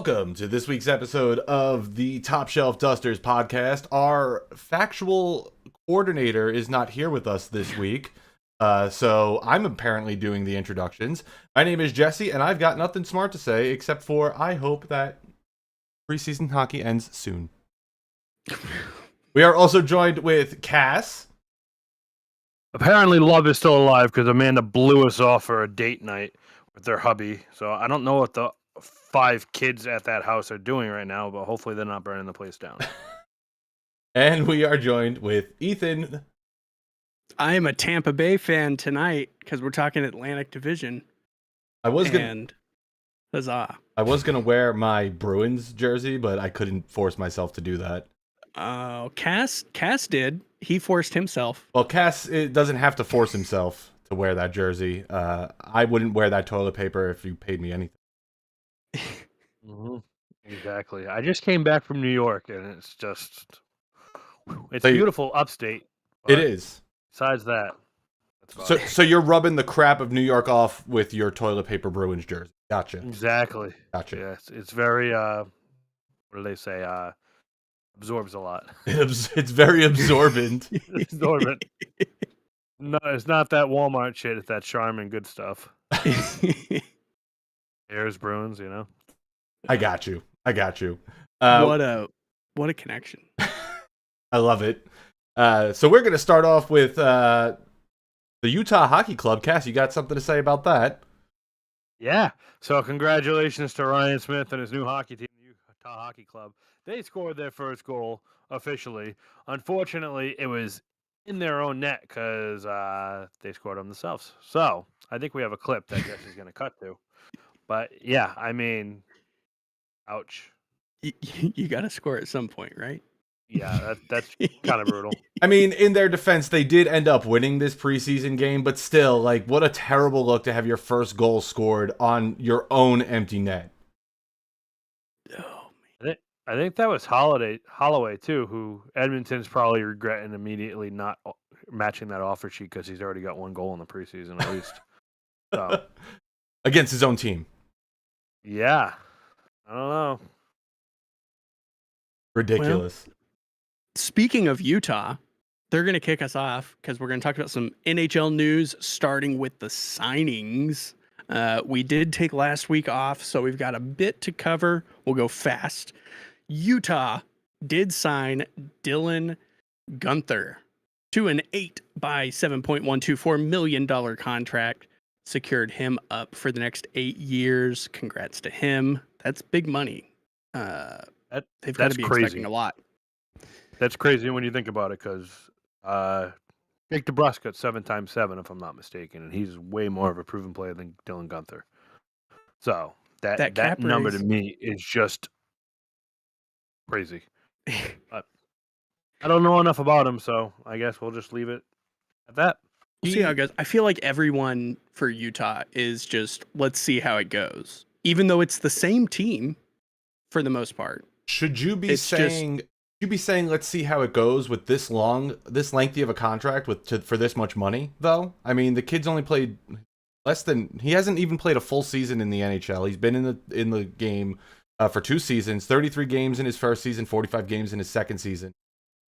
Welcome to this week's episode of the Top Shelf Dusters podcast. Our factual coordinator is not here with us this week, so I'm apparently doing the introductions. My name is Jesse, and I've got nothing smart to say except for I hope that preseason hockey ends soon. We are also joined with Cass. Apparently, love is still alive because Amanda blew us off for a date night with their hubby. So I don't know what the 5 kids at that house are doing right now, but hopefully they're not burning the place down. And we are joined with Ethan. I am a Tampa Bay fan tonight because we're talking Atlantic Division. Huzzah. I was gonna wear my Bruins jersey, but I couldn't force myself to do that. Cass did. He forced himself. Well, Cass doesn't have to force himself to wear that jersey. I wouldn't wear that toilet paper if you paid me anything. Mm-hmm. Exactly. I just came back from New York, and it's So beautiful upstate. It is. Besides that, so you're rubbing the crap of New York off with your toilet paper Bruins jersey. Gotcha. Exactly. Gotcha. Yes, it's very what do they say? Absorbs a lot. It's very absorbent. Absorbent. No, it's not that Walmart shit. It's that Charmin good stuff. Bears, Bruins, you know. I got you. What a connection. I love it. So we're gonna start off with the Utah Hockey Club. Cass, you got something to say about that? Yeah. So congratulations to Ryan Smith and his new hockey team, the Utah Hockey Club. They scored their first goal officially. Unfortunately, it was in their own net because they scored them themselves. So I think we have a clip that Jesse's going to cut to. But yeah, I mean, ouch. You got to score at some point, right? Yeah, that's kind of brutal. I mean, in their defense, they did end up winning this preseason game, but still, like, what a terrible look to have your first goal scored on your own empty net. Oh, I think that was Holloway too, who Edmonton's probably regretting immediately not matching that offer sheet because he's already got 1 goal in the preseason at least. So against his own team. Yeah, I don't know. Ridiculous. Well, speaking of Utah, they're going to kick us off because we're going to talk about some NHL news, starting with the signings. We did take last week off, so we've got a bit to cover. We'll go fast. Utah did sign Dylan Guenther to an 8 by $7.124 million contract. Secured him up for the next 8 years. Congrats to him. That's big money. They've got to be crazy. Expecting a lot. That's crazy when you think about it, because Jake DeBrusk got 7x7, if I'm not mistaken, and he's way more of a proven player than Dylan Guenther. So that number to me is just crazy. But I don't know enough about him, so I guess we'll just leave it at that. We'll see how it goes. I feel like everyone for Utah is just, let's see how it goes. Even though it's the same team for the most part. Should you be saying let's see how it goes with this lengthy of a contract for this much money though? I mean, the kid's only played he hasn't even played a full season in the NHL. He's been in the game for 2 seasons, 33 games in his first season, 45 games in his second season.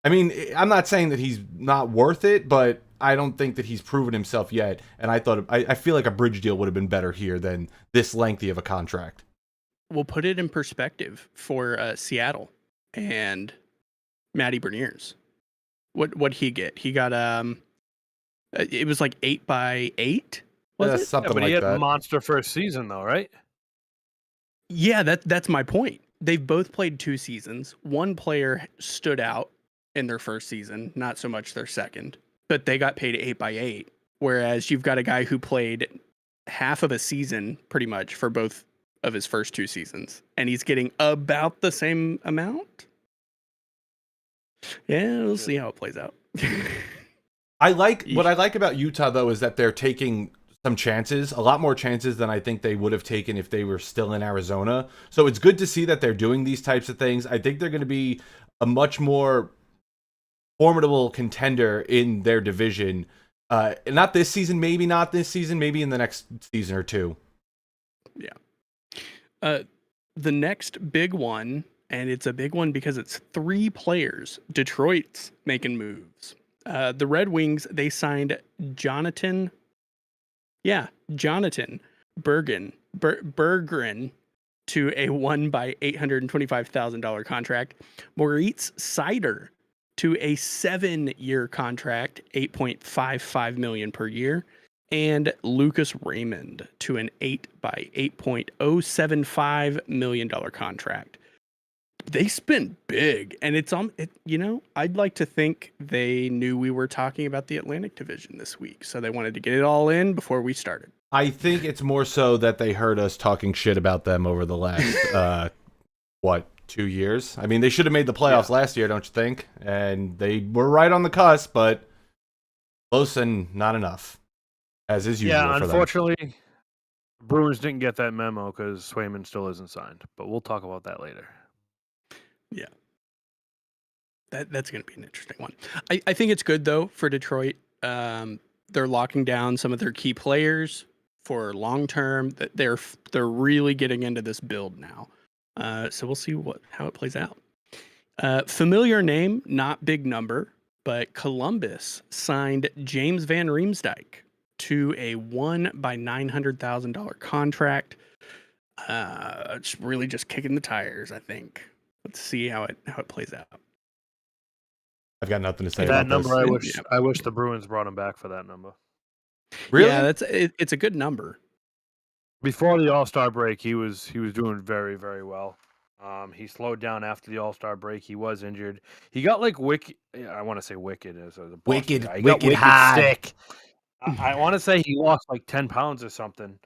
I mean, I'm not saying that he's not worth it, but I don't think that he's proven himself yet. And I feel like a bridge deal would have been better here than this lengthy of a contract. We'll put it in perspective for Seattle and Matty Beniers. What'd he get? He got it was like 8 by 8. Was it? Something but like he had that. A monster first season though, right? Yeah, that's my point. They've both played 2 seasons. One player stood out in their first season, not so much their second, but they got paid 8 by 8. Whereas you've got a guy who played half of a season pretty much for both of his first 2 seasons, and he's getting about the same amount. Yeah, we'll see how it plays out. What I like about Utah though is that they're taking some chances, a lot more chances than I think they would have taken if they were still in Arizona. So it's good to see that they're doing these types of things. I think they're going to be a much more formidable contender in their division. Not this season, maybe not this season, maybe in the next season or 2. Yeah. the next big one, and it's a big one because it's 3 players. Detroit's making moves. The Red Wings, they signed Jonathan Berggren to a 1 by $825,000 contract. Moritz Seider to a 7-year contract, $8.55 million per year, and Lucas Raymond to an 8 by $8.075 million contract. They spent big, and it's on. I'd like to think they knew we were talking about the Atlantic Division this week, so they wanted to get it all in before we started. I think it's more so that they heard us talking shit about them over the last 2 years. I mean, they should have made the playoffs last year, don't you think? And they were right on the cusp, but close and not enough, as is usual. Yeah, for unfortunately, the Bruins didn't get that memo because Swayman still isn't signed. But we'll talk about that later. Yeah, that's going to be an interesting one. I think it's good though for Detroit. They're locking down some of their key players for long term. They're really getting into this build now. So we'll see how it plays out. Familiar name, not big number, but Columbus signed James Van Riemsdyk to a 1 by $900,000 contract. It's really just kicking the tires, I think. Let's see how it plays out. I've got nothing to say that about number. this. I wish the Bruins brought him back for that number. Really? Yeah, it's a good number. Before the All-Star break, he was doing very, very well. He slowed down after the All-Star break. He was injured. He got like wicked. I want to say wicked as a Wicked, guy. He wicked got high. sick. I want to say he lost like 10 pounds or something.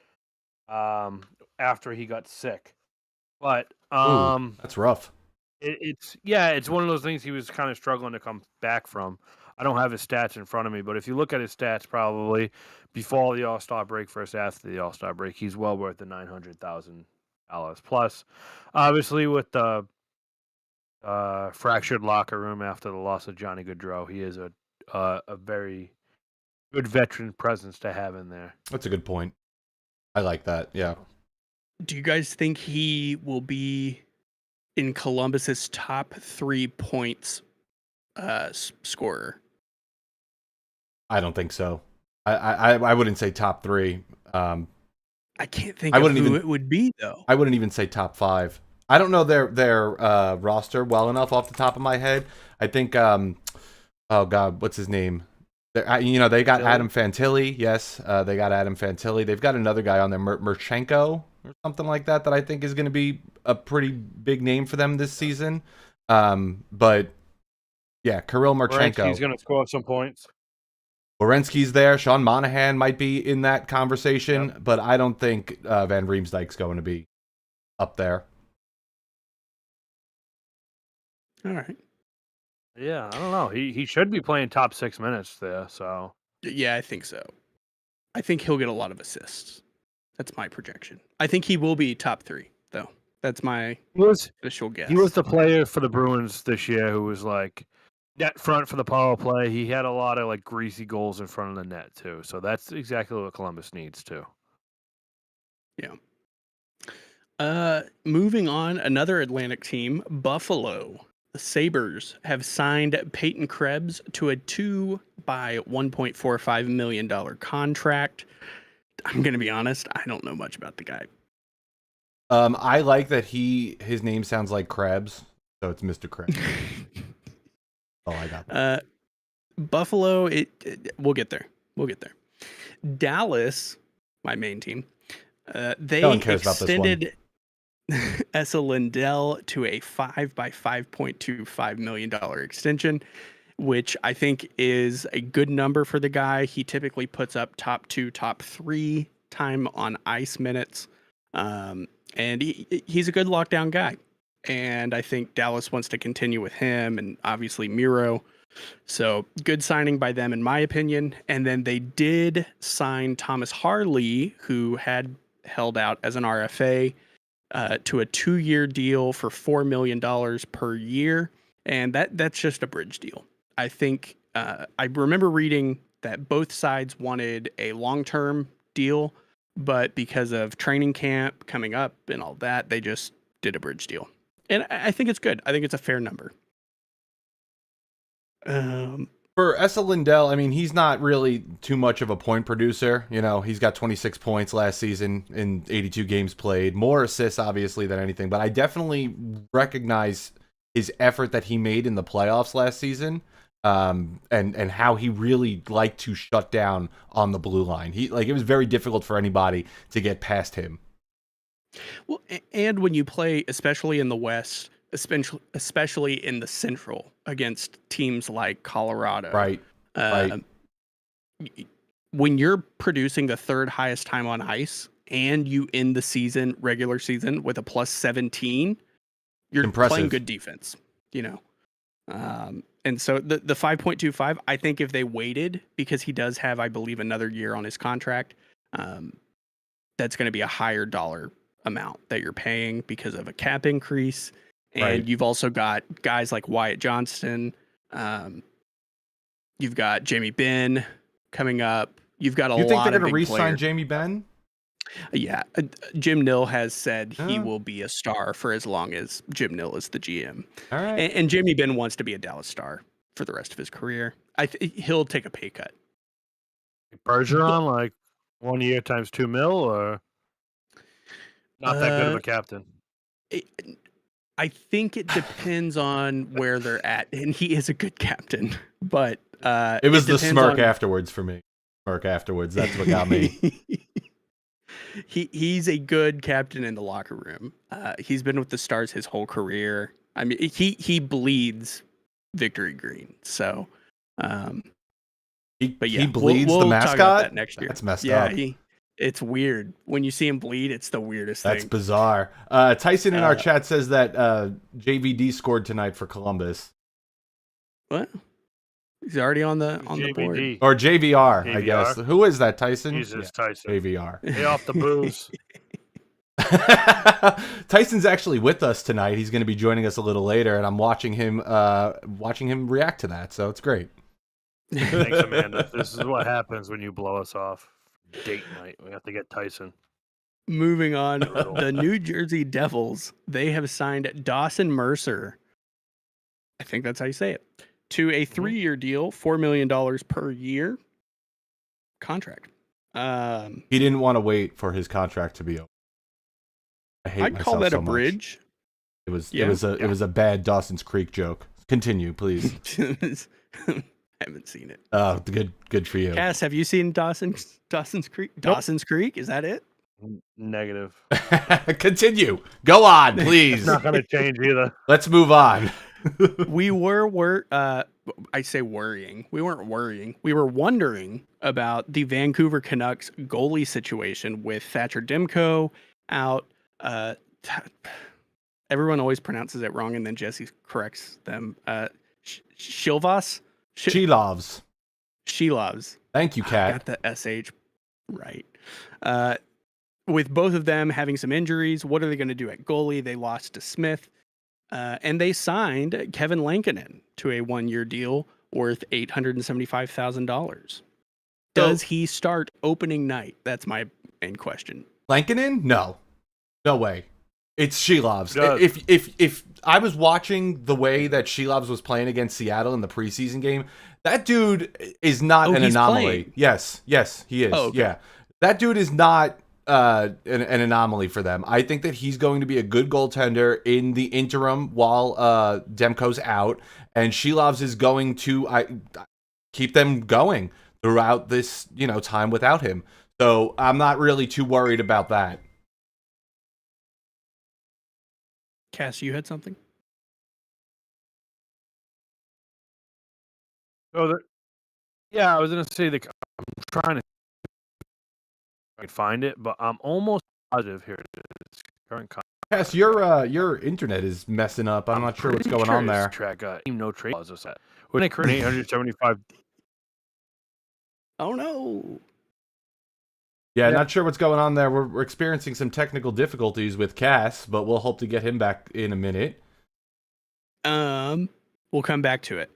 After he got sick, but Ooh, that's rough. It's one of those things he was kind of struggling to come back from. I don't have his stats in front of me, but if you look at his stats, probably before the All-Star break versus after the All-Star break, he's well worth the $900,000 plus. Obviously, with the fractured locker room after the loss of Johnny Gaudreau, he is a very good veteran presence to have in there. That's a good point. I like that. Yeah. Do you guys think he will be in Columbus's top 3 points scorer? I don't think so. I wouldn't say top 3. I can't think of who it would be though. I wouldn't even say top 5. I don't know their roster well enough off the top of my head. I think oh god, what's his name? They got Adam Fantilli. Yes, they got Adam Fantilli. They've got another guy on there, Merchenko or something like that I think is going to be a pretty big name for them this season. But yeah, Kirill Merchenko. He's going to score some points. Werenski's there. Sean Monahan might be in that conversation, but I don't think Van Riemsdyk's going to be up there. All right. Yeah, I don't know. He should be playing top 6 minutes there. So yeah, I think so. I think he'll get a lot of assists. That's my projection. I think he will be top 3 though. That's my official guess. He was the player for the Bruins this year who was like net front for the power play. He had a lot of like greasy goals in front of the net too. So that's exactly what Columbus needs too. Yeah. Moving on, another Atlantic team, Buffalo. The Sabres have signed Peyton Krebs to a 2 by $1.45 million contract. I'm going to be honest, I don't know much about the guy. I like that his name sounds like Krebs, so it's Mr. Krebs. Oh, I got that. Buffalo, we'll get there. Dallas, my main team, they extended Esa Lindell to a 5 by $5.25 million extension, which I think is a good number for the guy. He typically puts up top 2, top 3 time on ice minutes. And he's a good lockdown guy. And I think Dallas wants to continue with him and obviously Miro. So good signing by them, in my opinion. And then they did sign Thomas Harley, who had held out as an RFA, to a 2-year deal for $4 million per year. And that's just a bridge deal. I think I remember reading that both sides wanted a long-term deal, but because of training camp coming up and all that, they just did a bridge deal. And I think it's good. I think it's a fair number. For Esa Lindell, I mean, he's not really too much of a point producer. You know, he's got 26 points last season in 82 games played. More assists, obviously, than anything. But I definitely recognize his effort that he made in the playoffs last season, and how he really liked to shut down on the blue line. It was very difficult for anybody to get past him. Well, and when you play, especially in the West, especially in the Central, against teams like Colorado, Right. When you're producing the third highest time on ice and you end the regular season with a plus 17, you're impressive. Playing good defense, you know. And so the 5.25, I think if they waited, because he does have, I believe, another year on his contract, that's going to be a higher dollar amount that you're paying because of a cap increase. And Right. you've also got guys like Wyatt Johnston. You've got Jamie Benn coming up. You've got a lot of big players. You think they're going to re-sign Jamie Benn? Yeah. Jim Nill has said he will be a star for as long as Jim Nill is the GM. All right. And Jamie Benn wants to be a Dallas Star for the rest of his career. He'll take a pay cut. Bergeron, like 1 year times $2 million, or not that good of a captain? I think it depends on where they're at, and he is a good captain. But it was the smirk afterwards for me. That's what got me. He's a good captain in the locker room. He's been with the Stars his whole career. I mean, he bleeds victory green. So, he bleeds the mascot. Talk about that next year. That's messed up. It's weird when you see him bleed. It's the weirdest thing. That's bizarre. Tyson in our chat says that JVD scored tonight for Columbus. What? He's already on the board. Or JVR, I guess. Who is that, Tyson? Jesus, Tyson. JVR. Stay off the booze. Tyson's actually with us tonight. He's going to be joining us a little later, and I'm watching him react to that. So it's great. Thanks, Amanda. This is what happens when you blow us off. Date night. We have to get Tyson. Moving on, the New Jersey Devils, they have signed Dawson Mercer. I think that's how you say it. To a 3-year deal, $4 million per year contract. He didn't want to wait for his contract to be over. I'd call that a bridge. It was a bad Dawson's Creek joke. Continue, please. Haven't seen it. Oh, good for you. Cass, have you seen Dawson's Creek? Nope. Dawson's Creek, is that it? Negative. Continue. Go on, please. It's not going to change either. Let's move on. We were I say worrying. We weren't worrying. We were wondering about the Vancouver Canucks goalie situation with Thatcher Demko out. Everyone always pronounces it wrong, and then Jesse corrects them. Shilvas? Shilovs. Thank you, Kat. Got the SH right. With both of them having some injuries, what are they going to do at goalie? They lost to Smith. And they signed Kevin Lankinen to a 1-year deal worth $875,000. Does he start opening night? That's my main question. Lankinen? No way. It's Shilovs. If I was watching the way that Shilovs was playing against Seattle in the preseason game, that dude is not an anomaly. Playing. Yes, he is. Oh, okay. Yeah, that dude is not an anomaly for them. I think that he's going to be a good goaltender in the interim while Demko's out, and Shilovs is going to keep them going throughout this time without him. So I'm not really too worried about that. Cass, you had something? Yeah, I was going to say I'm trying to I can find it, but I'm almost positive here. It's current contract. Cass, your internet is messing up. I'm not sure what's going on there. Track no trade clauses. We're going to create 875. Oh no. Yeah, not sure what's going on there. We're experiencing some technical difficulties with Cass, but we'll hope to get him back in a minute. We'll come back to it.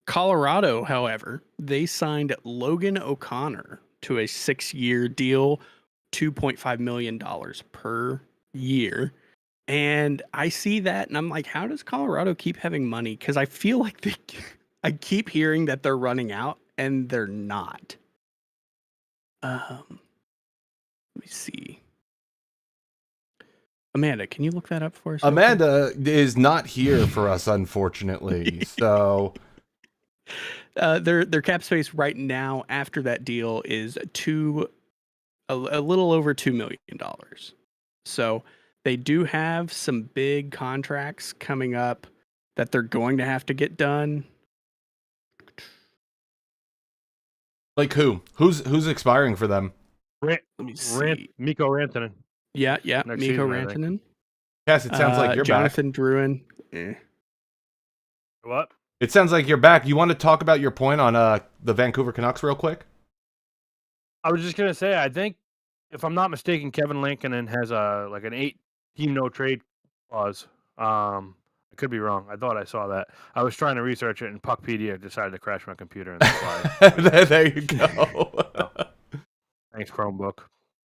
Colorado, however, they signed Logan O'Connor to a 6-year deal, $2.5 million per year. And I see that and I'm like, how does Colorado keep having money? Because I feel like I keep hearing that they're running out and they're not. Let me see. Amanda, can you look that up for us? Amanda is not here for us, unfortunately. So their cap space right now after that deal is a little over $2 million. So they do have some big contracts coming up that they're going to have to get done. like who's expiring for them? Let me see. Mikko Rantanen. Yeah, Next Mikko season, I think. Rantanen. Yes, it sounds like you're Jonathan back. Drouin. What? It sounds like you're back. You want to talk about your point on the Vancouver Canucks real quick? I was just gonna say, I think if I'm not mistaken, Kevin Lankinen has an 8-team no trade clause. I could be wrong. I thought I saw that. I was trying to research it, and Puckpedia decided to crash my computer. And that's why. There you go. Thanks, Chromebook.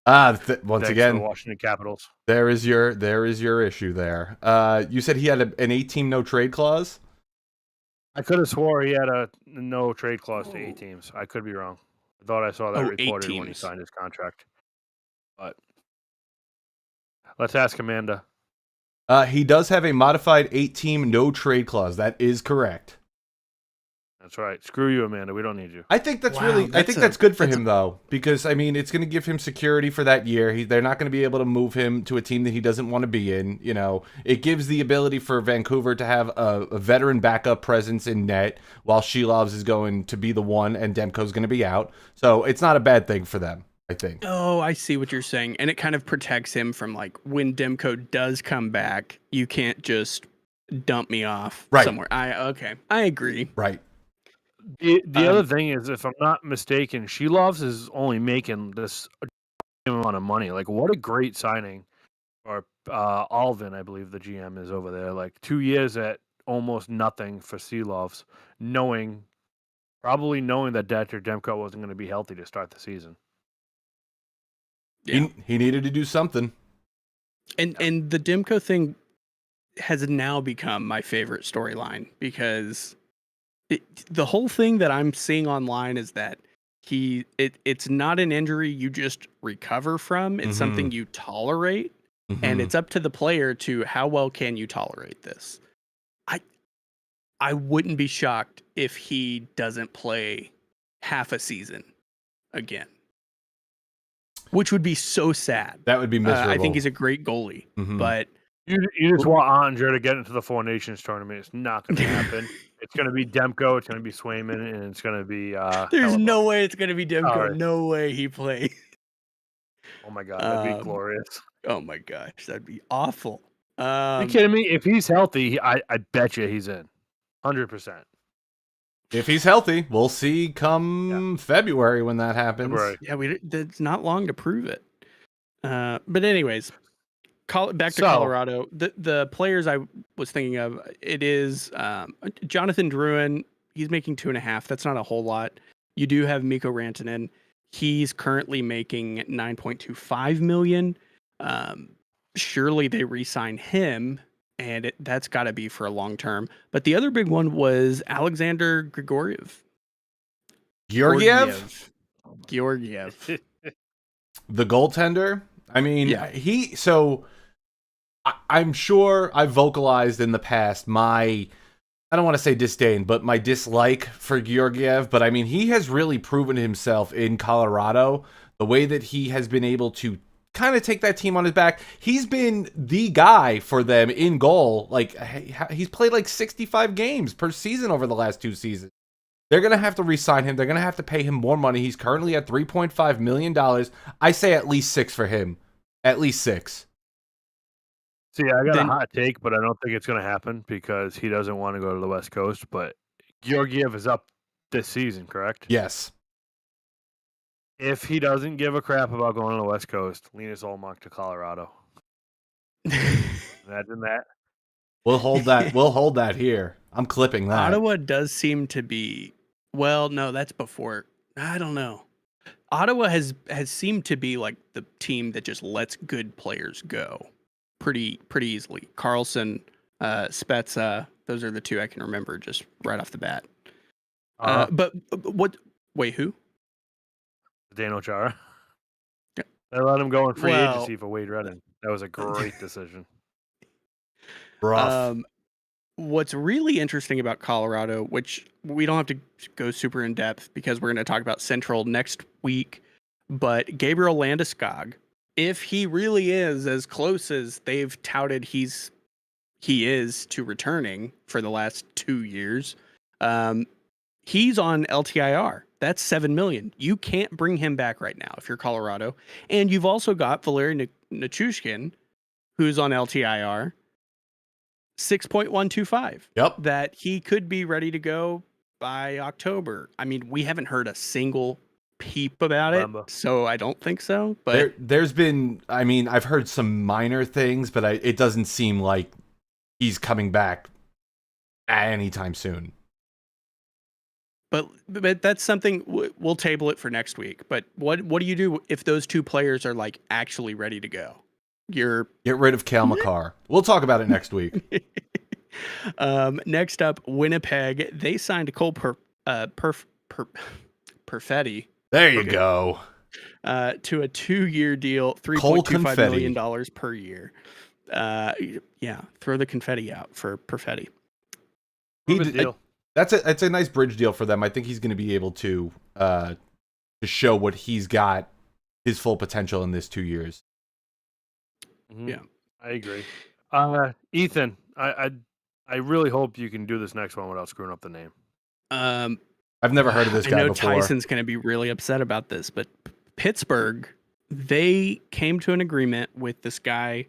Once Thanks again, to the Washington Capitals. there is your issue there. You said he had an 8-team no trade clause. I could have swore he had a no trade clause to 8 teams. I could be wrong. I thought I saw that reported when he signed his contract. But let's ask Amanda. He does have a modified 8-team no trade clause. That is correct. That's right. Screw you, Amanda. We don't need you. I think that's that's good for him though, because I mean it's going to give him security for that year. They're not going to be able to move him to a team that he doesn't want to be in. You know, it gives the ability for Vancouver to have a veteran backup presence in net, while Shilovs is going to be the one and Demko's going to be out. So it's not a bad thing for them, I think. Oh, I see what you're saying, and it kind of protects him from like when Demko does come back, you can't just dump me off somewhere. I agree. Right. The other thing is, if I'm not mistaken, Shilovs is only making this amount of money. Like, what a great signing. Or Alvin, I believe the GM is over there. Like 2 years at almost nothing for Shilovs, probably knowing that Thatcher Demko wasn't going to be healthy to start the season. Yeah. He needed to do something. And the Demko thing has now become my favorite storyline because the whole thing that I'm seeing online is that it's not an injury you just recover from. It's something you tolerate, and it's up to the player to how well can you tolerate this. I wouldn't be shocked if he doesn't play half a season again, which would be so sad. That would be miserable. I think he's a great goalie, but you just want Andre to get into the Four Nations tournament. It's not going to happen. It's going to be Demko, it's going to be Swayman, and it's going to be there's no way it's going to be Demko. Right. No way he plays. Oh my god, that'd be glorious. Oh my gosh, that'd be awful. Are you kidding me? If he's healthy, I bet you he's in. 100%. If he's healthy, we'll see come February when that happens. Right. Yeah, it's not long to prove it. But anyways, back to Colorado. The players I was thinking of, it is Jonathan Drouin. He's making 2.5. That's not a whole lot. You do have Mikko Rantanen. He's currently making $9.25 million. Surely they re-sign him, and that's got to be for a long term. But the other big one was Alexander Georgiev. Georgiev? The goaltender? I mean, I'm sure I've vocalized in the past I don't want to say disdain, but my dislike for Georgiev. But I mean, he has really proven himself in Colorado, the way that he has been able to kind of take that team on his back. He's been the guy for them in goal. Like, he's played like 65 games per season over the last 2 seasons. They're going to have to re-sign him. They're going to have to pay him more money. He's currently at $3.5 million. I say at least 6 for him. At least 6. See, I got a hot take, but I don't think it's going to happen because he doesn't want to go to the West Coast. But Georgiev is up this season, correct? Yes. If he doesn't give a crap about going to the West Coast, Linus Ullmark to Colorado. Imagine that. We'll hold that. We'll hold that here. I'm clipping that. Ottawa does seem to be. Well, no, that's before. I don't know. Ottawa has seemed to be like the team that just lets good players go. pretty easily. Carlson, Spezza, those are the two I can remember just right off the bat. But what? Wait, who? Dano Chara. Yeah. They let him go in free agency for Wade Redden. That was a great decision. Rough. What's really interesting about Colorado, which we don't have to go super in depth because we're going to talk about Central next week, but Gabriel Landeskog, if he really is as close as they've touted he is to returning for the last 2 years, he's on LTIR. That's $7 million. You can't bring him back right now if you're Colorado. And you've also got Valeri Nichushkin, who's on LTIR, 6.125. Yep. That he could be ready to go by October. I mean, we haven't heard a single peep about it, so I don't think so. But there's been, I mean, I've heard some minor things, but it doesn't seem like he's coming back anytime soon. But that's something we'll table it for next week. But what do you do if those two players are like actually ready to go? Get rid of Cale Makar. We'll talk about it next week. Next up, Winnipeg. They signed Cole Perfetti. There you go. To a 2-year deal, $3.25 million per year. Yeah, throw the confetti out for Perfetti. That's a nice bridge deal for them. I think he's going to be able to show what he's got, his full potential in this 2 years. Mm-hmm. Yeah, I agree. Ethan, I really hope you can do this next one without screwing up the name. I've never heard of this guy before. I know Tyson's going to be really upset about this, but Pittsburgh, they came to an agreement with this guy,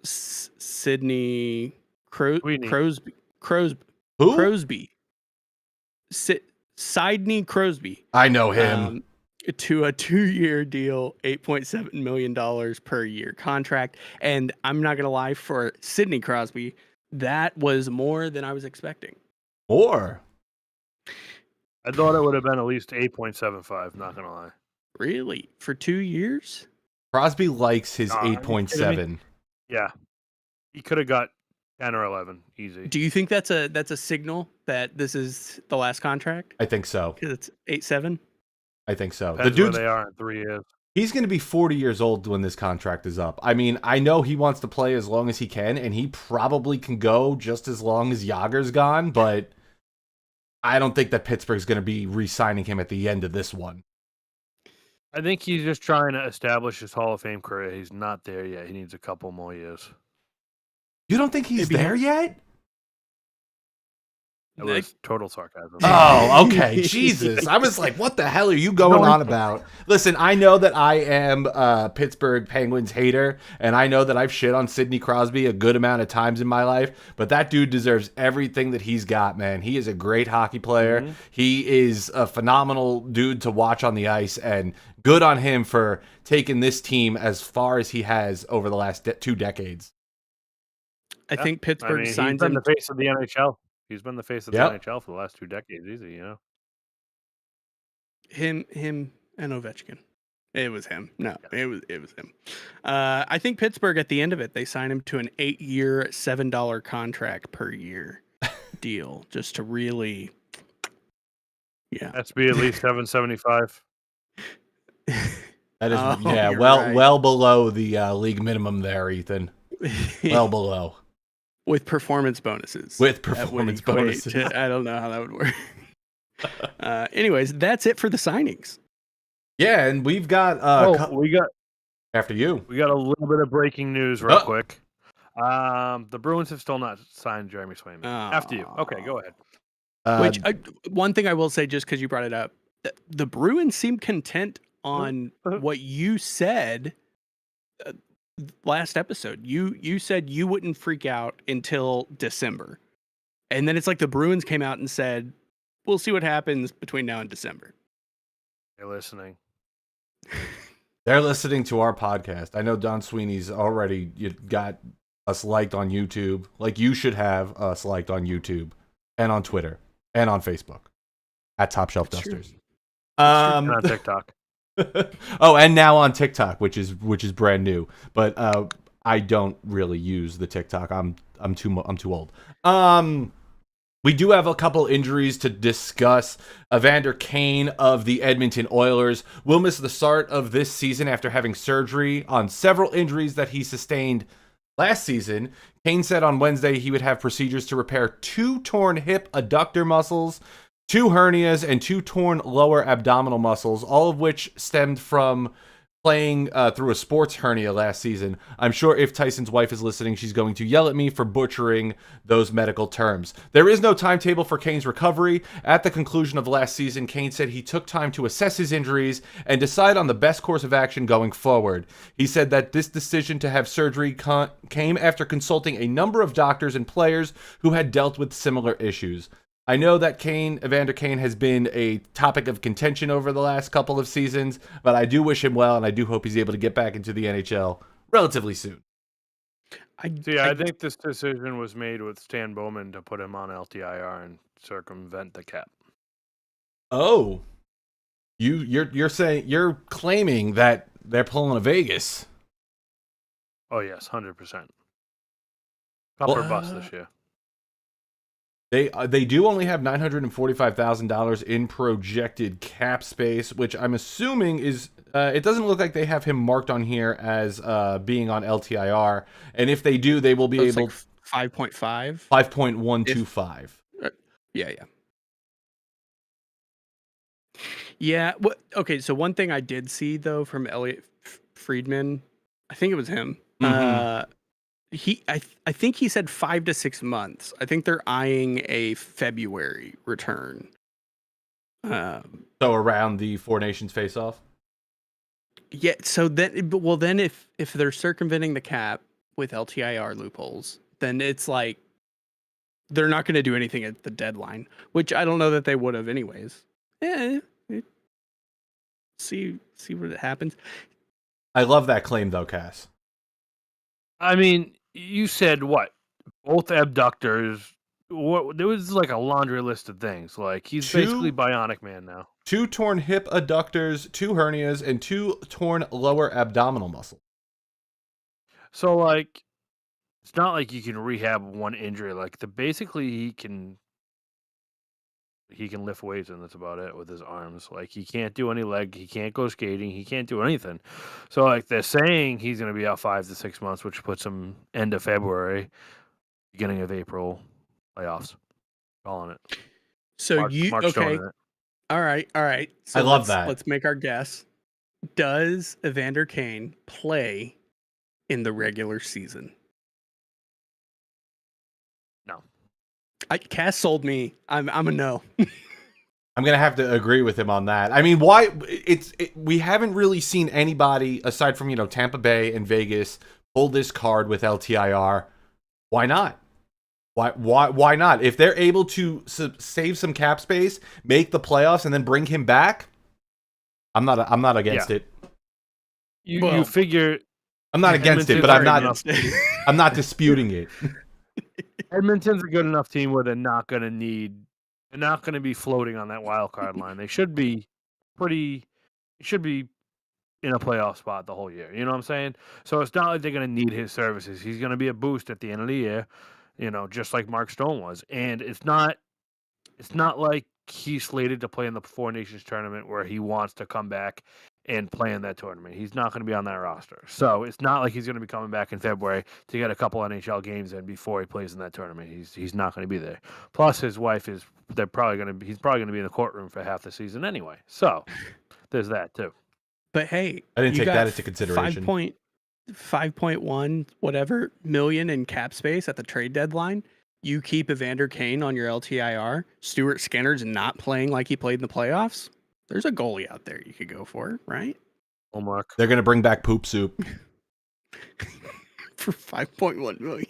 Sidney Crosby. Who? Crosby. Sidney Crosby. I know him. To a 2-year deal, $8.7 million per year contract. And I'm not going to lie, for Sidney Crosby, that was more than I was expecting. More? I thought it would have been at least 8.75, not going to lie. Really? For 2 years? Crosby likes his 8.7. Yeah. He could have got 10 or 11, easy. Do you think that's a signal that this is the last contract? I think so. Because it's 8.7? I think so. Depends where they are in 3 years. He's going to be 40 years old when this contract is up. I mean, I know he wants to play as long as he can, and he probably can go just as long as Jágr's gone, but I don't think that Pittsburgh's going to be re-signing him at the end of this one. I think he's just trying to establish his Hall of Fame career. He's not there yet. He needs a couple more years. You don't think he's there yet? That was total sarcasm. Oh, okay. Jesus. I was like, what the hell are you going on about? Listen, I know that I am a Pittsburgh Penguins hater, and I know that I've shit on Sidney Crosby a good amount of times in my life, but that dude deserves everything that he's got, man. He is a great hockey player. Mm-hmm. He is a phenomenal dude to watch on the ice, and good on him for taking this team as far as he has over the last 2 decades. I think Pittsburgh signs him. He's been the face of the NHL. He's been the face of the NHL for the last 2 decades, easy, you know. Him, and Ovechkin. It was him. No, it was him. I think Pittsburgh, at the end of it, they signed him to an 8-year, $7 contract per year deal, just to really, That's be at least $775. That is well below the league minimum there, Ethan. Well below. With performance bonuses. I don't know how that would work. Anyways, that's it for the signings. Yeah, and we've got after you. We got a little bit of breaking news real quick. The Bruins have still not signed Jeremy Swayman. After you. Okay, go ahead. One thing I will say, just because you brought it up, the Bruins seem content on what you said last episode. You said you wouldn't freak out until December, and then it's like the Bruins came out and said, we'll see what happens between now and December. They're listening. They're listening to our podcast. I know Don Sweeney's already got us liked on YouTube, like you should have us liked on YouTube and on Twitter and on Facebook at Top Shelf Dusters. And on TikTok. Oh, and now on TikTok, which is brand new. But I don't really use the TikTok. I'm too old. We do have a couple injuries to discuss. Evander Kane of the Edmonton Oilers will miss the start of this season after having surgery on several injuries that he sustained last season. Kane said on Wednesday he would have procedures to repair 2 torn hip adductor muscles, 2 hernias, and 2 torn lower abdominal muscles, all of which stemmed from playing through a sports hernia last season. I'm sure if Tyson's wife is listening, she's going to yell at me for butchering those medical terms. There is no timetable for Kane's recovery. At the conclusion of last season, Kane said he took time to assess his injuries and decide on the best course of action going forward. He said that this decision to have surgery came after consulting a number of doctors and players who had dealt with similar issues. I know that Evander Kane has been a topic of contention over the last couple of seasons, but I do wish him well, and I do hope he's able to get back into the NHL relatively soon. I think this decision was made with Stan Bowman to put him on LTIR and circumvent the cap. Oh, you're claiming that they're pulling a Vegas. Oh yes, 100%. Cup or bust this year. They do only have $945,000 in projected cap space, which I'm assuming is. It doesn't look like they have him marked on here as being on LTIR, and if they do, they will be able. Like 5.5. 5.125. Yeah. Yeah. Okay. So one thing I did see though from Elliot Friedman, I think it was him. Mm-hmm. I think he said 5 to 6 months. I think they're eyeing a February return. So around the Four Nations face-off? Yeah, so then if they're circumventing the cap with LTIR loopholes, then it's like they're not going to do anything at the deadline, which I don't know that they would have anyways. Yeah, see what happens. I love that claim though, Cass. I mean, you said what? Both abductors. What? There was like a laundry list of things. Like he's basically Bionic Man now. 2 torn hip adductors, 2 hernias, and 2 torn lower abdominal muscles. So like, it's not like you can rehab one injury. Like basically he can lift weights and that's about it with his arms. Like he can't do any leg, he can't go skating, he can't do anything. So like they're saying he's going to be out 5 to 6 months, which puts him end of February, beginning of April playoffs. Calling it. So March okay? All right. So I love that. Let's make our guess. Does Evander Kane play in the regular season? No. Cass sold me. I'm a no. I'm gonna have to agree with him on that. I mean, why? We haven't really seen anybody aside from Tampa Bay and Vegas pull this card with LTIR. Why not? Why not? If they're able to save some cap space, make the playoffs, and then bring him back, I'm not against it. You figure I'm not against it, but I'm not disputing it. Edmonton's a good enough team where they're not going to be floating on that wild card line. They should be in a playoff spot the whole year. You know what I'm saying? So it's not like they're going to need his services. He's going to be a boost at the end of the year, just like Mark Stone was. And it's not like he's slated to play in the Four Nations tournament where he wants to come back and play in that tournament. He's not going to be on that roster. So it's not like he's going to be coming back in February to get a couple NHL games in before he plays in that tournament. He's not going to be there. Plus his wife he's probably going to be in the courtroom for half the season anyway. So there's that too. But hey, I didn't take that into consideration. 5.1 whatever million in cap space at the trade deadline. You keep Evander Kane on your LTIR. Stuart Skinner's not playing like he played in the playoffs. There's a goalie out there you could go for, right? Mark. They're going to bring back Poop Soup. For 5.1 million.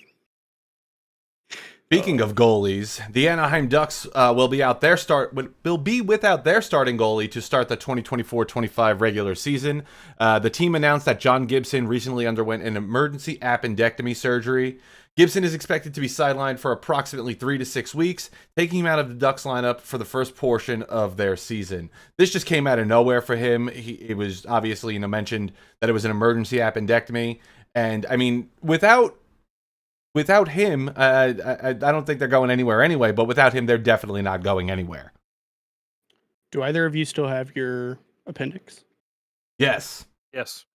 Speaking of goalies, the Anaheim Ducks will be without their starting goalie to start the 2024-25 regular season. The team announced that John Gibson recently underwent an emergency appendectomy surgery. Gibson is expected to be sidelined for approximately 3 to 6 weeks, taking him out of the Ducks lineup for the first portion of their season. This just came out of nowhere for him. It was obviously mentioned that it was an emergency appendectomy, And I mean, without him, I don't think they're going anywhere anyway. But without him, they're definitely not going anywhere. Do either of you still have your appendix? Yes. Yes.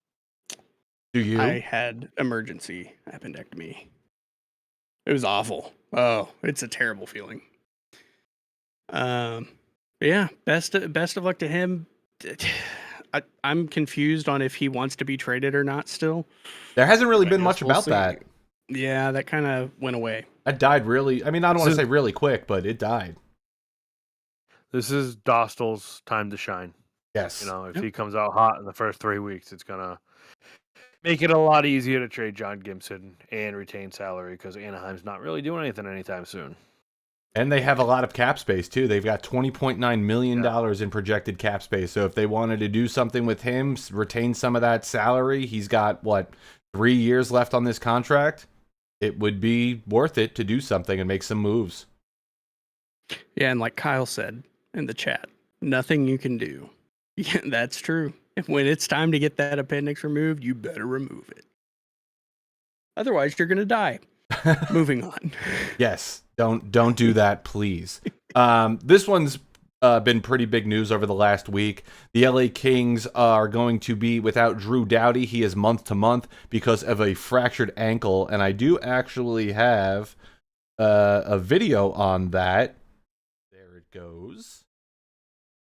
Do you? I had emergency appendectomy. It was awful. Oh, it's a terrible feeling. Yeah, best of luck to him. I'm confused on if he wants to be traded or not still. There hasn't really I been guess much we'll about see. that. Yeah, that kind of went away. That died really. I mean, I don't want to So- say really quick, but it died. This is Dostal's time to shine. Yes. You know, if Yep. he comes out hot in the first 3 weeks, it's gonna make it a lot easier to trade John Gibson and retain salary because Anaheim's not really doing anything anytime soon. And they have a lot of cap space too. They've got $20.9 million in projected cap space. So if they wanted to do something with him, retain some of that salary, he's got 3 years left on this contract. It would be worth it to do something and make some moves. Yeah, and like Kyle said in the chat, nothing you can do. Yeah, that's true. When it's time to get that appendix removed, you better remove it. Otherwise, you're gonna die. Moving on. Yes, don't do that, please. This one's been pretty big news over the last week. The LA Kings are going to be without Drew Doughty. He is month to month because of a fractured ankle, and I do actually have a video on that. There it goes.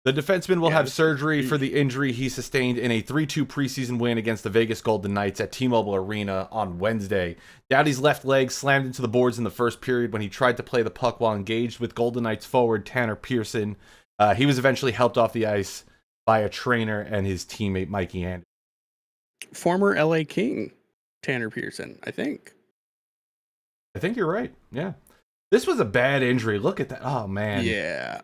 The defenseman will have surgery for the injury he sustained in a 3-2 preseason win against the Vegas Golden Knights at T-Mobile Arena on Wednesday. Doughty's left leg slammed into the boards in the first period when he tried to play the puck while engaged with Golden Knights forward Tanner Pearson. He was eventually helped off the ice by a trainer and his teammate Mikey Anderson. Former LA King, Tanner Pearson, I think. I think you're right. Yeah. This was a bad injury. Look at that. Oh, man. Yeah.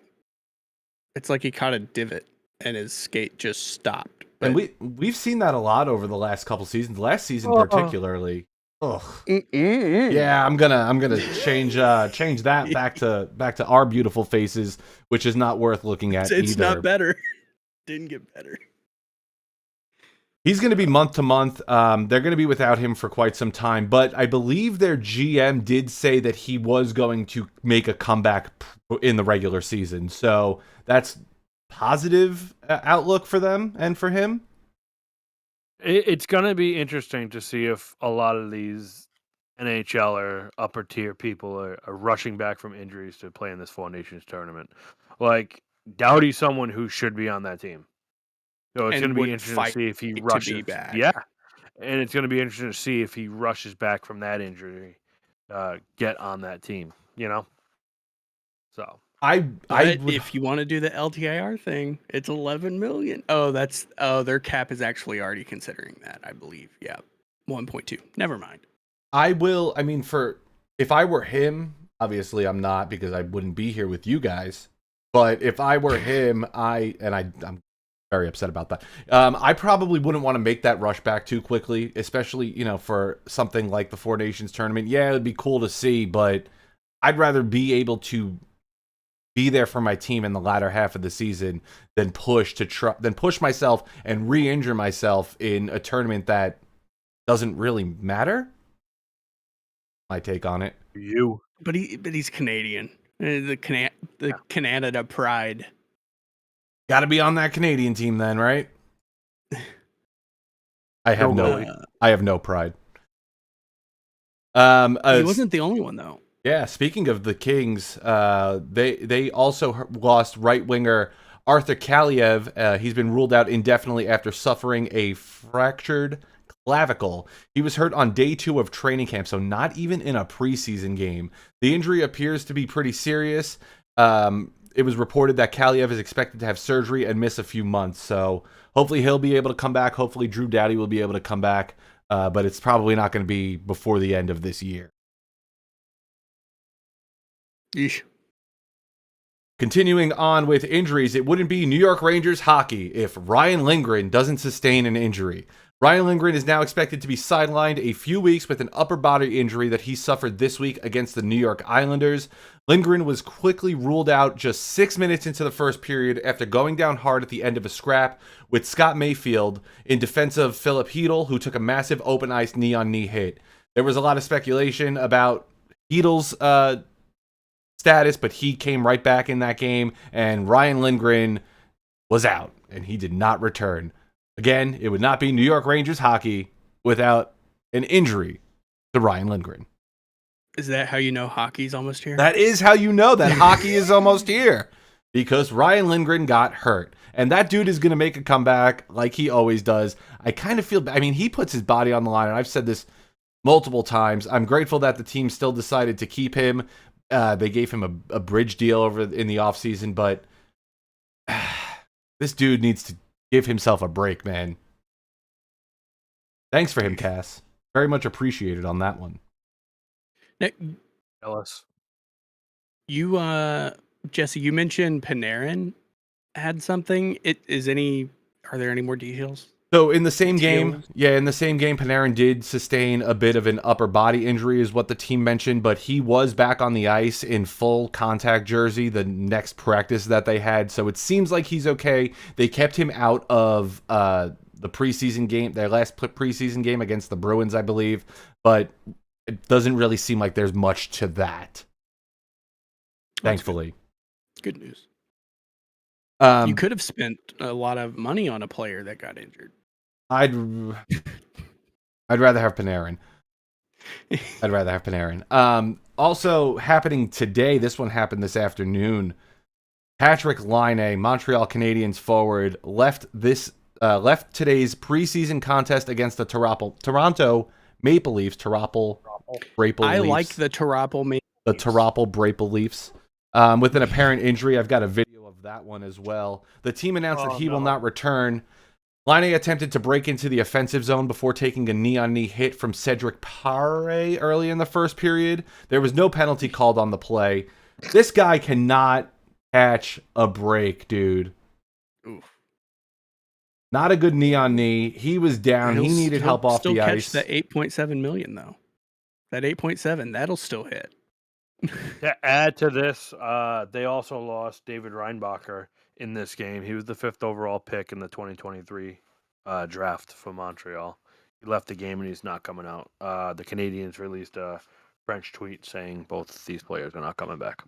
It's like he caught a divot and his skate just stopped. And we've seen that a lot over the last couple seasons. Last season particularly. Ugh. Yeah, I'm gonna change that back to our beautiful faces, which is not worth looking at It's either. not better. Didn't get better. He's going to be month to month. They're going to be without him for quite some time, but I believe their GM did say that he was going to make a comeback in the regular season. So that's positive outlook for them and for him. It's going to be interesting to see if a lot of these NHL or upper tier people are rushing back from injuries to play in this Four Nations tournament. Like, Doughty's someone who should be on that team. So it's going to be interesting to see if he rushes back. Yeah. And it's going to be interesting to see if he rushes back from that injury, get on that team, you know? So If you want to do the LTIR thing, it's 11 million. Their cap is actually already considering that, I believe. Yeah. 1.2. Never mind. If I were him, obviously I'm not because I wouldn't be here with you guys. But if I were him, I'm very upset about that. I probably wouldn't want to make that rush back too quickly, especially, for something like the Four Nations tournament. Yeah, it'd be cool to see, but I'd rather be able to be there for my team in the latter half of the season than push myself and re-injure myself in a tournament that doesn't really matter. My take on it. But he's Canadian. The Canada pride. Got to be on that Canadian team then, right? I have no pride. He wasn't the only one though. Yeah, speaking of the Kings, they also lost right winger Arthur Kaliev. He's been ruled out indefinitely after suffering a fractured clavicle. He was hurt on day 2 of training camp, so not even in a preseason game. The injury appears to be pretty serious. It was reported that Kaliev is expected to have surgery and miss a few months. So hopefully he'll be able to come back. Hopefully Drew Doughty will be able to come back. But it's probably not going to be before the end of this year. Yeesh. Continuing on with injuries, it wouldn't be New York Rangers hockey if Ryan Lindgren doesn't sustain an injury. Ryan Lindgren is now expected to be sidelined a few weeks with an upper body injury that he suffered this week against the New York Islanders. Lindgren was quickly ruled out just 6 minutes into the first period after going down hard at the end of a scrap with Scott Mayfield in defense of Philip Hedl, who took a massive open ice knee-on-knee hit. There was a lot of speculation about Hedl's status, but he came right back in that game, and Ryan Lindgren was out, and he did not return. Again, it would not be New York Rangers hockey without an injury to Ryan Lindgren. Is that how you know hockey's almost here? That is how you know that hockey is almost here, because Ryan Lindgren got hurt. And that dude is going to make a comeback like he always does. I kind of feel, I mean, he puts his body on the line, and I've said this multiple times. I'm grateful that the team still decided to keep him. They gave him a bridge deal over in the offseason, but this dude needs to give himself a break, man. Thanks for him, Cass. Very much appreciated on that one. Now, Ellis. you, Jesse, you mentioned Panarin had something. Are there any more details? So in the same game, Panarin did sustain a bit of an upper body injury is what the team mentioned, but he was back on the ice in full contact jersey the next practice that they had. So it seems like he's okay. They kept him out of the preseason game, their last preseason game against the Bruins, I believe, but it doesn't really seem like there's much to that. Thankfully. Good news. You could have spent a lot of money on a player that got injured. I'd rather have Panarin. I'd rather have Panarin. Also happening today, this one happened this afternoon. Patrick Laine, Montreal Canadiens forward, left today's preseason contest against the Toronto Maple Leafs. I like the Toronto Maple Leafs. The Toronto Maple Leafs. With an apparent injury. I've got a video of that one as well. The team announced that he will not return. Laine attempted to break into the offensive zone before taking a knee-on-knee hit from Cedric Paré early in the first period. There was no penalty called on the play. This guy cannot catch a break, dude. Oof. Not a good knee-on-knee. He was down. He needed help off the ice. Still catch that $8.7 million, though. That 8.7, that'll still hit. To add to this, they also lost David Reinbacher in this game. He was the 5th overall pick in the 2023 draft for Montreal. He left the game and he's not coming out. The Canadiens released a French tweet saying both these players are not coming back.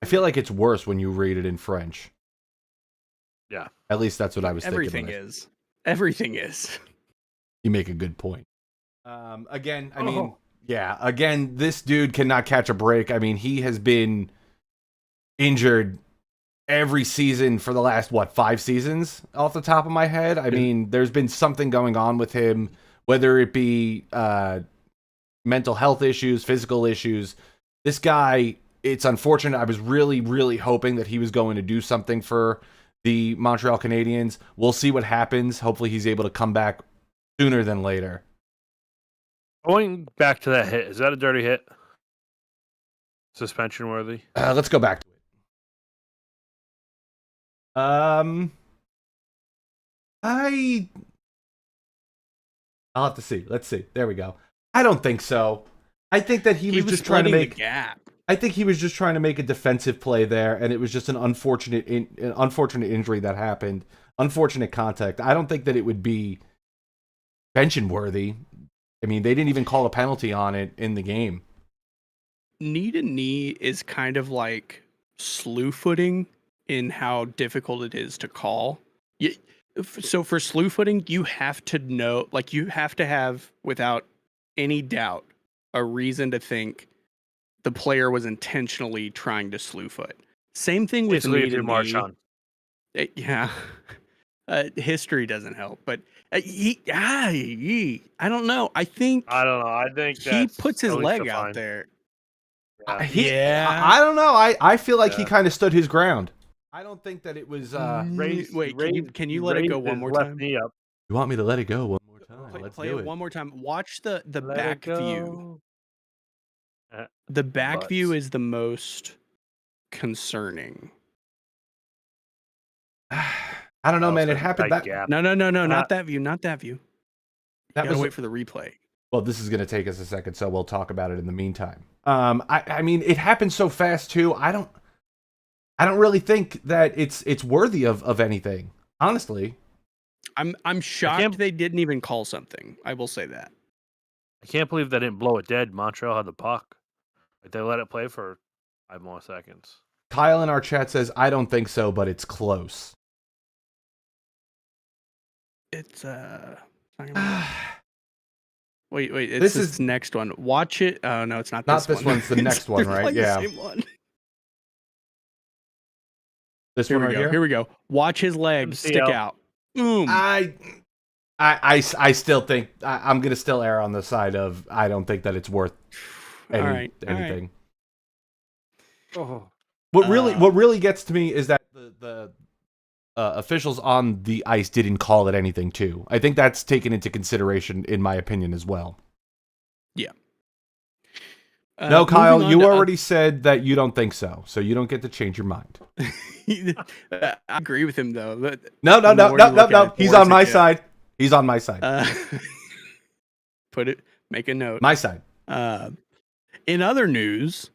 I feel like it's worse when you read it in French. Yeah. At least that's what I was thinking. Everything is. You make a good point. Again, this dude cannot catch a break. I mean, he has been injured every season for the last, 5 seasons off the top of my head. I mean, there's been something going on with him, whether it be mental health issues, physical issues. This guy, it's unfortunate. I was really, really hoping that he was going to do something for the Montreal Canadiens. We'll see what happens. Hopefully he's able to come back sooner than later. Going back to that hit, is that a dirty hit? Suspension worthy? Let's go back to it. I'll have to see. Let's see. There we go. I don't think so. I think that he was just trying to make the gap. I think he was just trying to make a defensive play there, and it was just an unfortunate injury that happened. Unfortunate contact. I don't think that it would be suspension worthy. I mean, they didn't even call a penalty on it in the game. Knee to knee is kind of like slew footing in how difficult it is to call. So for slew footing, you have to know, like you have to have, without any doubt, a reason to think the player was intentionally trying to slew foot. Same thing with knee to knee. Yeah. History doesn't help, but I don't know. I think he puts his leg out there. Yeah. I don't know. I feel like he kind of stood his ground. I don't think that it was. Can you let it go one more time? You want me to let it go one more time? Let's play do it one more time. Watch the Let back it view. go. The back Butts. view is the most concerning. I don't know, man. It happened back. No, not that view. Not that view. That You gotta was wait for the replay. Well, this is going to take us a second, so we'll talk about it in the meantime. I mean, it happened so fast too. I don't really think that it's worthy of anything. Honestly, I'm shocked they didn't even call something. I will say that. I can't believe they didn't blow it dead. Montreal had the puck. Like they let it play for 5 more seconds. Kyle in our chat says, "I don't think so, but it's close." It's Wait, it's this next one. Watch it. Oh no, it's not this one. Not this one's the next one, right? Like yeah. The same one. This one right here. Here we go. Watch his legs stick out. Boom. I still think I'm gonna still err on the side of I don't think that it's worth anything. Oh. What really gets to me is that the officials on the ice didn't call it anything too. I think that's taken into consideration, in my opinion, as well. Yeah. No, Kyle, you already said that you don't think so, so you don't get to change your mind. I agree with him though. No. He's on my side. He's on my side. Make a note. My side. In other news,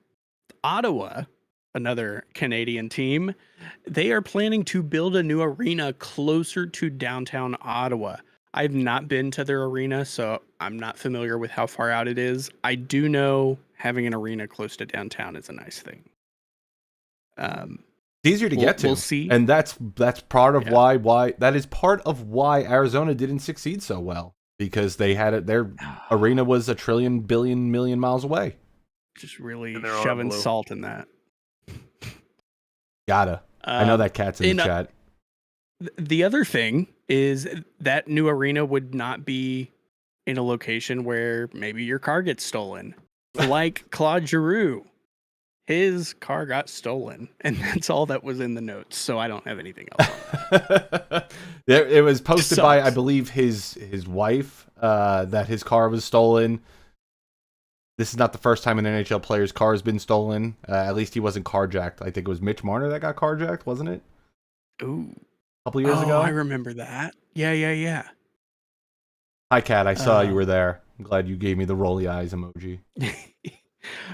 Ottawa, another Canadian team, they are planning to build a new arena closer to downtown Ottawa. I've not been to their arena, so I'm not familiar with how far out it is. I do know having an arena close to downtown is a nice thing. It's easier to get to. We'll see. And that's part of why that is part of why Arizona didn't succeed so well, because they had it. Their arena was 1 trillion billion million miles away. Just really shoving salt in that. Gotta. I know that cat's in the chat. The other thing is that new arena would not be in a location where maybe your car gets stolen. Like Claude Giroux. His car got stolen, and that's all that was in the notes, so I don't have anything else on that. It was posted by, I believe, his wife, that his car was stolen. This is not the first time an NHL player's car has been stolen. At least he wasn't carjacked. I think it was Mitch Marner that got carjacked, wasn't it? Ooh. A couple years ago? I remember that. Yeah. Hi, Kat. I saw you were there. I'm glad you gave me the rolly eyes emoji.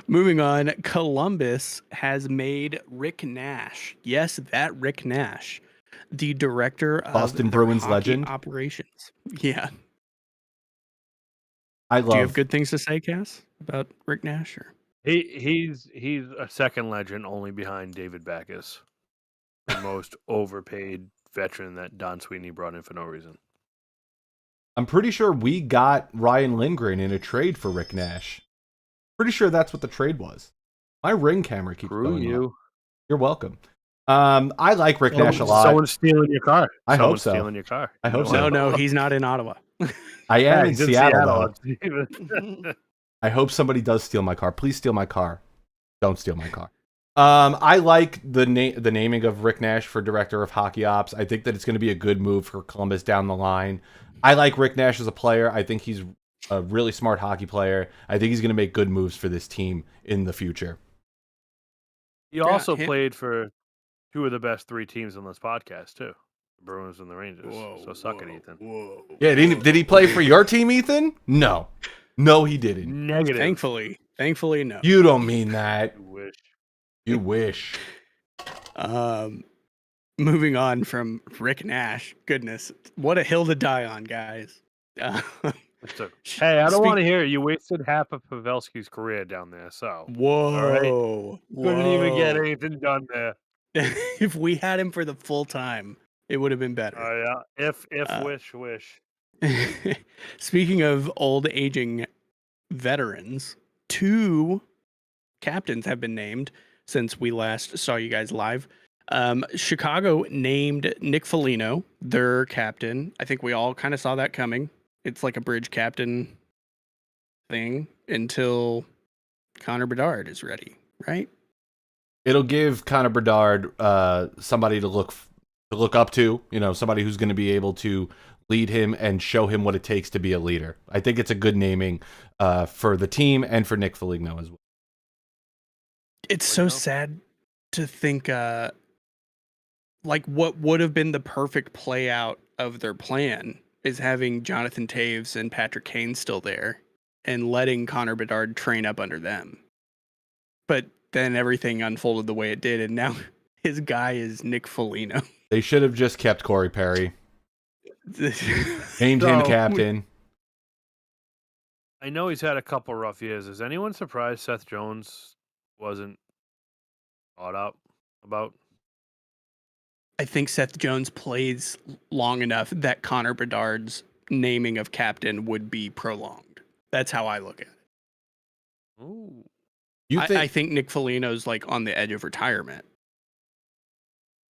Moving on, Columbus has made Rick Nash. Yes, that Rick Nash, the director of Boston Bruins legend operations. Yeah. Do you have good things to say, Cass, about Rick Nash? Or? He's a second legend, only behind David Backes, the most overpaid veteran that Don Sweeney brought in for no reason. I'm pretty sure we got Ryan Lindgren in a trade for Rick Nash. Pretty sure that's what the trade was. My ring camera keeps going off. You're welcome. I like Rick Nash a lot. Someone's stealing your car. I hope so. Stealing your car. I hope so. No, he's not in Ottawa. I am in Seattle. I hope somebody does steal my car. Please steal my car. Don't steal my car. I like the naming of Rick Nash for director of hockey ops. I think that it's going to be a good move for Columbus down the line. I like Rick Nash as a player. I think he's a really smart hockey player. I think he's going to make good moves for this team in the future. He also played for two of the best 3 teams on this podcast, too. The Bruins and the Rangers. So suck it, Ethan. Yeah, did he play for your team, Ethan? No, he didn't. Negative. Thankfully, no. You don't mean that. You wish. Moving on from Rick Nash. Goodness, what a hill to die on, guys. Hey, I don't want to hear it. You wasted half of Pavelski's career down there, so. Whoa. Couldn't even get anything done there. If we had him for the full time, it would have been better. Oh, yeah. If wish. Speaking of old aging veterans, 2 captains have been named since we last saw you guys live. Chicago named Nick Foligno their captain. I think we all kind of saw that coming. It's like a bridge captain thing until Connor Bedard is ready, right? It'll give Connor Bedard somebody to look up to, somebody who's going to be able to lead him and show him what it takes to be a leader. I think it's a good naming for the team and for Nick Foligno as well. It's so sad to think like what would have been the perfect play out of their plan is having Jonathan Taves and Patrick Kane still there and letting Connor Bedard train up under them. But then everything unfolded the way it did, and now his guy is Nick Foligno. They should have just kept Corey Perry. Named him captain. I know he's had a couple rough years. Is anyone surprised Seth Jones wasn't brought up about? I think Seth Jones plays long enough that Connor Bedard's naming of captain would be prolonged. That's how I look at it. Ooh. I think Nick Foligno's like on the edge of retirement.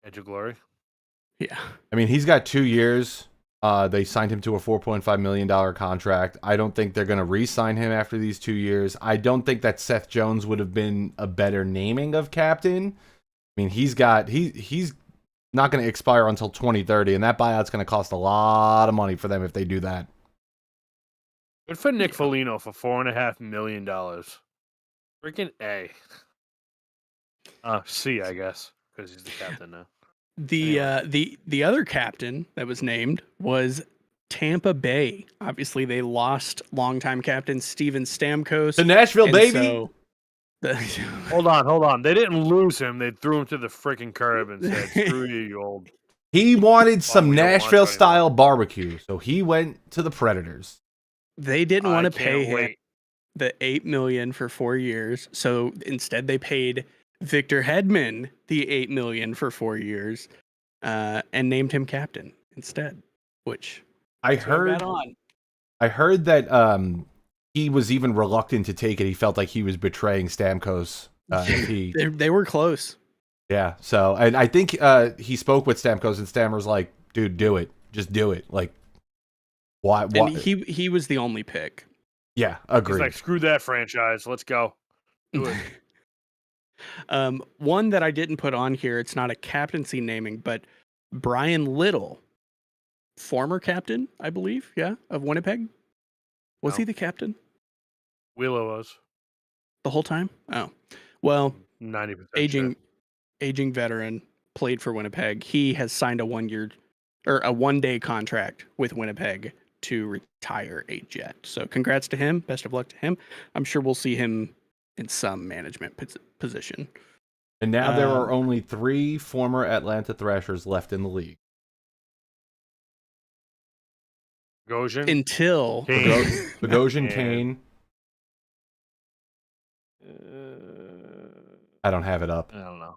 Edge of glory? Yeah. I mean, he's got 2 years. They signed him to a $4.5 million contract. I don't think they're going to re-sign him after these 2 years. I don't think that Seth Jones would have been a better naming of captain. I mean, he's not going to expire until 2030, and that buyout's going to cost a lot of money for them if they do that. Good for Nick Foligno for $4.5 million. Freaking A. C, I guess, because he's the captain now. The other captain that was named was Tampa Bay. Obviously, they lost longtime captain Steven Stamkos. The Nashville baby. So Hold on. They didn't lose him. They threw him to the freaking curb and said, "Screw you, you old." He wanted some Nashville style barbecue, so he went to the Predators. They didn't want to pay him the $8 million for 4 years, so instead they paid Victor Hedman the $8 million for 4 years, and named him captain instead. Which I heard that he was even reluctant to take it. He felt like he was betraying Stamkos. They were close. Yeah. So, and I think he spoke with Stamkos, and Stam was like, "Dude, do it. Just do it." Like, why? And he was the only pick. Yeah, agreed. He's like, "Screw that franchise. Let's go." Do it. One that I didn't put on here, it's not a captaincy naming, but Brian Little, former captain, I believe, of Winnipeg. Was he the captain? Wheeler was. The whole time? Oh. Well, 90% aging veteran, played for Winnipeg. He has signed a 1-day contract with Winnipeg to retire a Jet. So congrats to him. Best of luck to him. I'm sure we'll see him in some management position. And now there are only 3 former Atlanta Thrashers left in the league. Bogosian? Until Bogosian, Kane. I don't have it up. I don't know.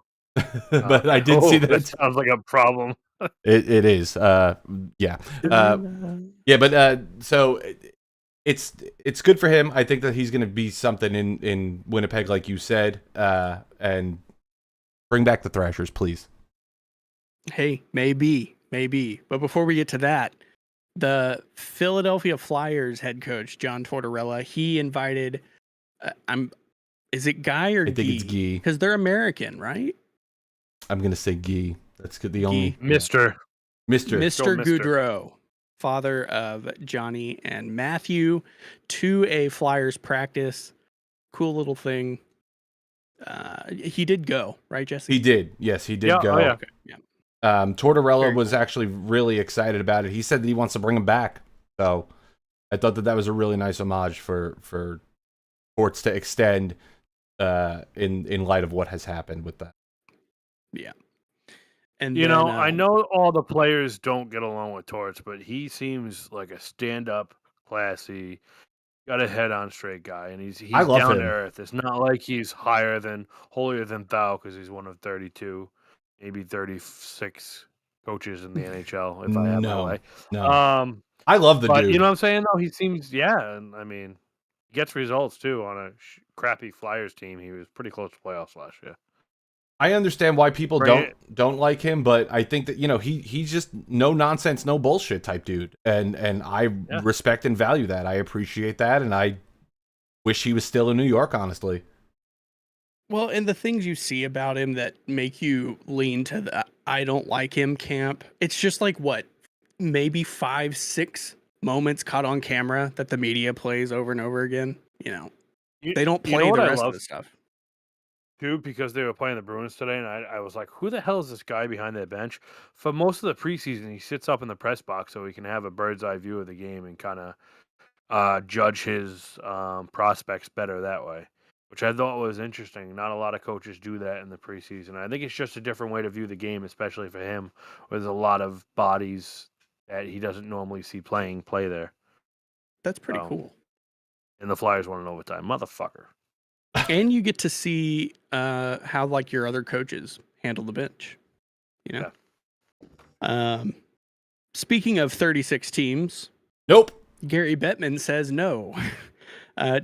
But I did see that. That sounds like a problem. It is. Yeah. But so it's good for him. I think that he's going to be something in Winnipeg, like you said, and bring back the Thrashers, please. Hey, maybe. But before we get to that, the Philadelphia Flyers head coach, John Tortorella, he invited, is it Guy or Guy? I think it's Guy. Because they're American, right? I'm going to say Guy. That's the only... Mr. Goudreau, father of Johnny and Matthew, to a Flyers practice. Cool little thing. He did go, right, Jesse? He did. Yes, he did go. Oh, yeah. Okay. Yeah. Tortorella was actually really excited about it. He said that he wants to bring him back. So I thought that was a really nice homage for sports to extend in light of what has happened with that. Yeah. And I know all the players don't get along with Torts, but he seems like a stand-up, classy, got a head-on straight guy, and he's I love down him. to earth. It's not like he's holier than thou because he's one of 32, maybe 36 coaches in the NHL. If I have my way, no. I love the dude. You know what I'm saying? Though he seems, and I mean, he gets results too on a crappy Flyers team. He was pretty close to playoffs last year. I understand why people don't like him, but I think that he's just no nonsense, no bullshit type dude, and I respect and value that. I appreciate that, and I wish he was still in New York, honestly. Well, and the things you see about him that make you lean to the I don't like him camp, it's just like maybe 5-6 moments caught on camera that the media plays over and over again. They don't play the rest of the stuff. Too, because they were playing the Bruins today, and I was like, who the hell is this guy behind that bench? For most of the preseason, he sits up in the press box so he can have a bird's eye view of the game and kind of judge his prospects better that way, which I thought was interesting. Not a lot of coaches do that in the preseason. I think it's just a different way to view the game, especially for him, where there's a lot of bodies that he doesn't normally see play there. That's pretty cool. And the Flyers won in overtime, motherfucker. And you get to see how like your other coaches handle the bench. You know. Yeah. Speaking of 36 teams, nope. Gary Bettman says no,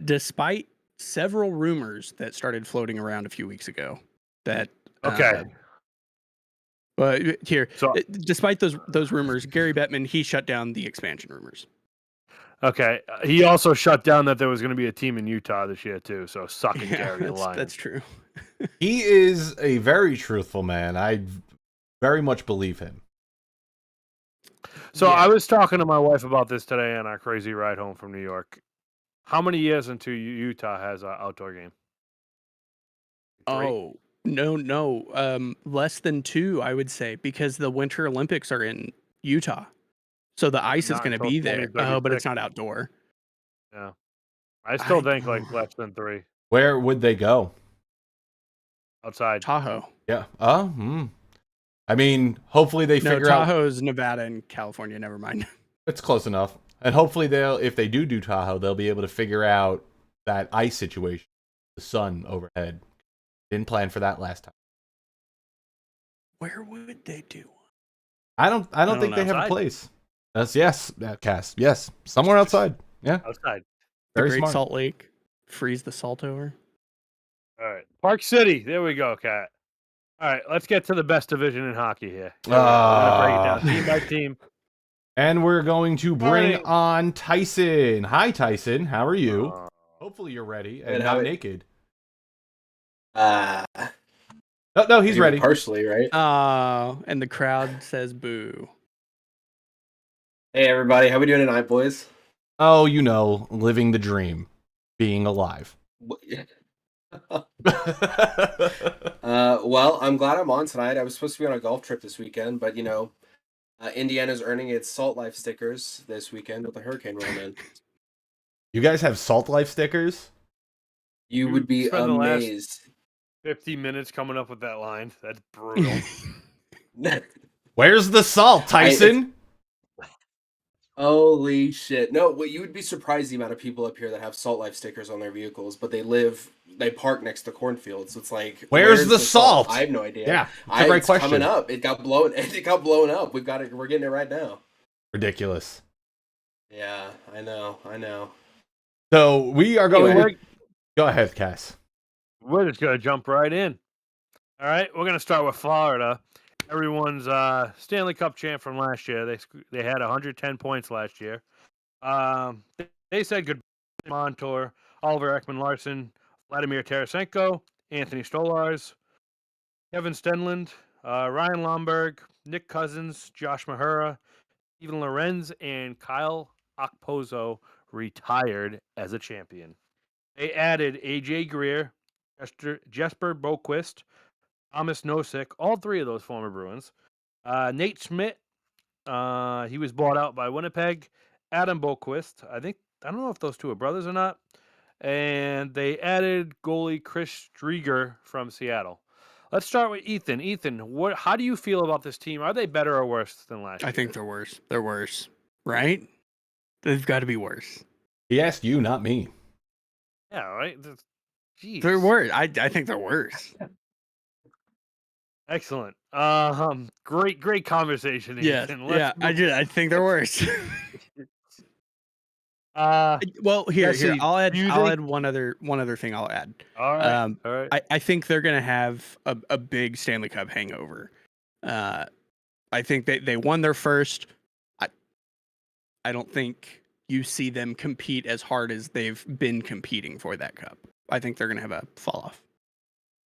despite several rumors that started floating around a few weeks ago. That but here, despite those rumors, Gary Bettman, he shut down the expansion rumors. Okay, he also shut down that there was going to be a team in Utah this year too. So suck it, Gary. That's true. He is a very truthful man. I very much believe him. So I was talking to my wife about this today on our crazy ride home from New York. How many years into Utah has an outdoor game? 3? Oh, no. Less than 2, I would say, because the Winter Olympics are in Utah. So the ice is going to be there. Oh, but it's not outdoor. Yeah. I still think like less than 3. Where would they go? Outside. Tahoe. Yeah. I mean, hopefully they figure out. Tahoe's Nevada and California. Never mind. It's close enough. And hopefully if they do Tahoe, they'll be able to figure out that ice situation, the sun overhead. Didn't plan for that last time. Where would they do? I don't think they have a place. Yes, Cass. Yes, somewhere outside. Yeah, outside. Very the Great Salt Lake. Freeze the salt over. All right, Park City. There we go, Kat. All right, let's get to the best division in hockey here. We're gonna break it down team by team. And we're going to bring on Tyson. Hi, Tyson. How are you? Hopefully you're ready and not naked. No, he's ready. Partially, right? And the crowd says boo. Hey, everybody. How we doing tonight, boys? Oh, living the dream. Being alive. Well, I'm glad I'm on tonight. I was supposed to be on a golf trip this weekend, but Indiana's earning its Salt Life stickers this weekend with the hurricane rolling in. You guys have Salt Life stickers? You would be amazed. 50 minutes coming up with that line. That's brutal. Where's the salt, Tyson? Holy shit. No, you would be surprised the amount of people up here that have Salt Life stickers on their vehicles, but they park next to cornfields. It's like, where's the salt? I have no idea. Yeah, it's a great question. Coming up. It got blown up. We're getting it right now. Ridiculous. Yeah, I know. So we are going Go ahead, Cass. We're just going to jump right in. All right, we're going to start with Florida. Everyone's Stanley Cup champ from last year. They had 110 points last year. They said goodbye to Montour, Oliver Ekman-Larsson, Vladimir Tarasenko, Anthony Stolarz, Kevin Stenlund, Ryan Lomberg, Nick Cousins, Josh Mahura, Steven Lorenz, and Kyle Okposo retired as a champion. They added AJ Greer, Jesper Boquist, Thomas Nosek, all 3 of those former Bruins. Nate Schmidt, he was bought out by Winnipeg. Adam Boquist, I don't know if those 2 are brothers or not. And they added goalie Chris Drieger from Seattle. Let's start with Ethan. Ethan, how do you feel about this team? Are they better or worse than last year? I think they're worse. They're worse, right? They've got to be worse. He asked you, not me. Yeah, right? Jeez. They're worse. I think they're worse. Excellent. Great conversation. Yes, I think they're worse. Well, here, I'll add one other thing. I'll add. All right. All right. I think they're gonna have a big Stanley Cup hangover. I think they won their first. I don't think you see them compete as hard as they've been competing for that cup. I think they're gonna have a fall off.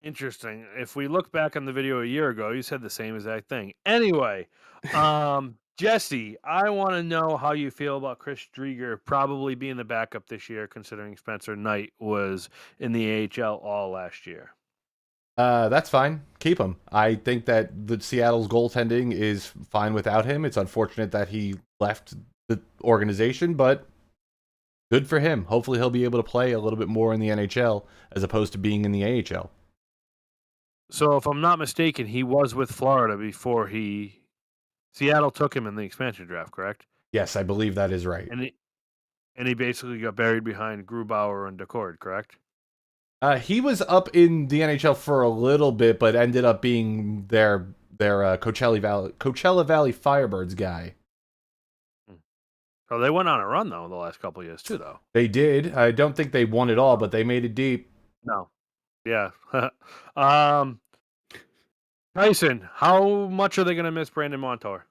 Interesting. If we look back on the video a year ago, you said the same exact thing. Anyway, Jesse, I want to know how you feel about Chris Drieger probably being the backup this year, considering Spencer Knight was in the AHL all last year. That's fine. Keep him. I think that the Seattle's goaltending is fine without him. It's unfortunate that he left the organization, but good for him. Hopefully he'll be able to play a little bit more in the NHL as opposed to being in the AHL. So if I'm not mistaken, he was with Florida before Seattle took him in the expansion draft, correct? Yes, I believe that is right. And he basically got buried behind Grubauer and Decord, correct? He was up in the NHL for a little bit, but ended up being their Coachella Valley Firebirds guy. So they went on a run though the last couple of years too, though. They did. I don't think they won it all, but they made it deep. No. Yeah. Tyson, how much are they going to miss Brandon Montour?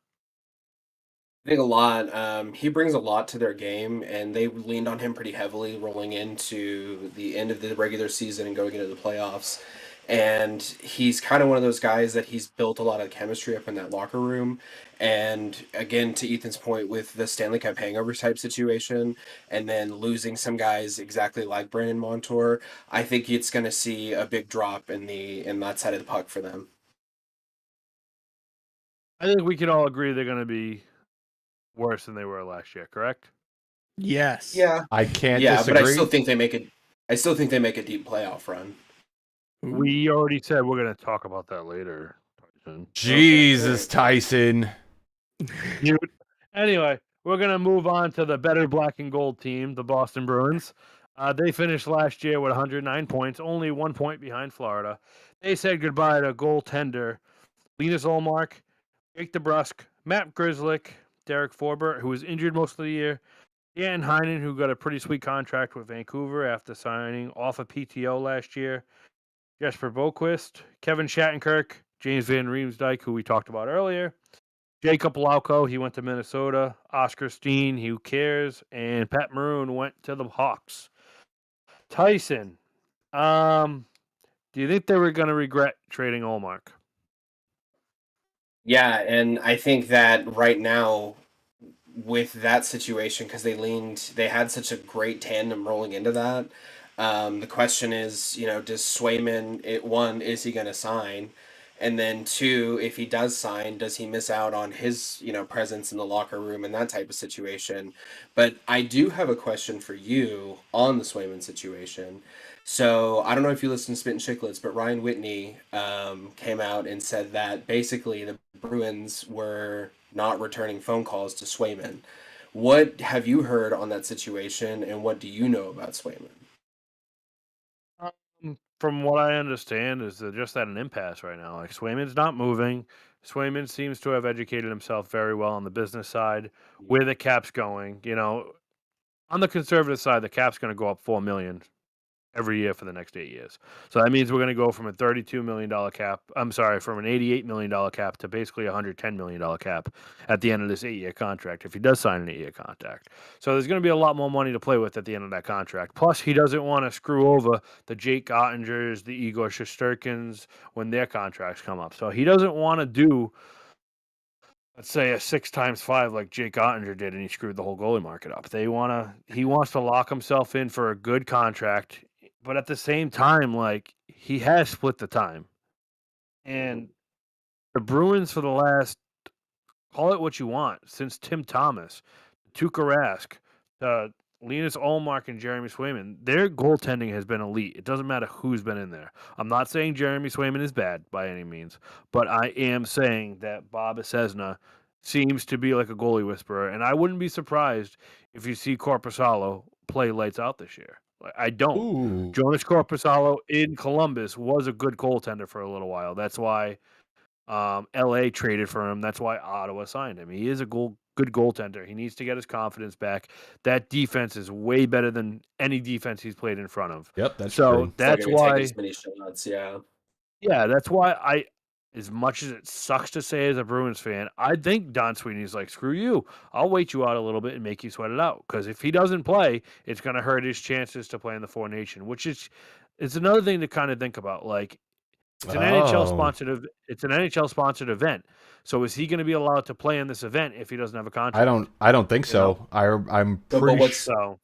I think a lot. He brings a lot to their game, and they leaned on him pretty heavily rolling into the end of the regular season and going into the playoffs. And he's kind of one of those guys that he's built a lot of chemistry up in that locker room. And again, to Ethan's point with the Stanley Cup hangover type situation, and then losing some guys exactly like Brandon Montour, I think it's going to see a big drop in that side of the puck for them. I think we can all agree they're going to be worse than they were last year, correct? Yes. Yeah. I can't disagree. But I still think they make a deep playoff run. We already said we're going to talk about that later, Tyson. Jesus, Tyson. Anyway, we're going to move on to the better black and gold team, the Boston Bruins. They finished last year with 109 points, only 1 point behind Florida. They said goodbye to goaltender Linus Ullmark, Jake DeBrusk, Matt Grzelcyk, Derek Forbort, who was injured most of the year, Dan Heinen, who got a pretty sweet contract with Vancouver after signing off a PTO last year, Jesper Boquist, Kevin Shattenkirk, James Van Riemsdyk, who we talked about earlier, Jacob Lauko, he went to Minnesota, Oscar Steen, who cares, and Pat Maroon went to the Hawks. Tyson, do you think they were going to regret trading Ullmark? Yeah, and I think that right now, with that situation, because they had such a great tandem rolling into that. The question is, does Swayman, is he going to sign? And then two, if he does sign, does he miss out on his, presence in the locker room and that type of situation? But I do have a question for you on the Swayman situation. So I don't know if you listen to Spit and Chicklets, but Ryan Whitney came out and said that basically the Bruins were not returning phone calls to Swayman. What have you heard on that situation, and what do you know about Swayman? From what I understand, is they're just at an impasse right now. Like, Swayman's not moving. Swayman seems to have educated himself very well on the business side, where the cap's going. On the conservative side, the cap's going to go up $4 million every year for the next 8 years. So that means we're going to go from a $32 million cap. From an $88 million cap to basically a $110 million cap at the end of this 8-year contract, if he does sign an 8-year contract. So there's going to be a lot more money to play with at the end of that contract. Plus, he doesn't want to screw over the Jake Ottingers, the Igor Shesterkins when their contracts come up. So he doesn't want to do, let's say, a 6x5 like Jake Ottinger did, and he screwed the whole goalie market up. He wants to lock himself in for a good contract. But at the same time, he has split the time. And the Bruins for the last, call it what you want, since Tim Thomas, Tuukka Rask, Linus Ullmark, and Jeremy Swayman, their goaltending has been elite. It doesn't matter who's been in there. I'm not saying Jeremy Swayman is bad by any means, but I am saying that Bob Esesna seems to be like a goalie whisperer, and I wouldn't be surprised if you see Korpisalo play lights out this year. I don't. Ooh. Jonas Korpisalo in Columbus was a good goaltender for a little while. That's why LA traded for him. That's why Ottawa signed him. He is a good goaltender. He needs to get his confidence back. That defense is way better than any defense he's played in front of. Yep, that's so true. that's why. Take as many shots, yeah. Yeah, that's why as much as it sucks to say as a Bruins fan, I think Don Sweeney's like, screw you. I'll wait you out a little bit and make you sweat it out. Because if he doesn't play, it's going to hurt his chances to play in the Four Nation, which is another thing to kind of think about. Like, it's an NHL sponsored event. So is he going to be allowed to play in this event if he doesn't have a contract? I don't think so. I'm pretty sure.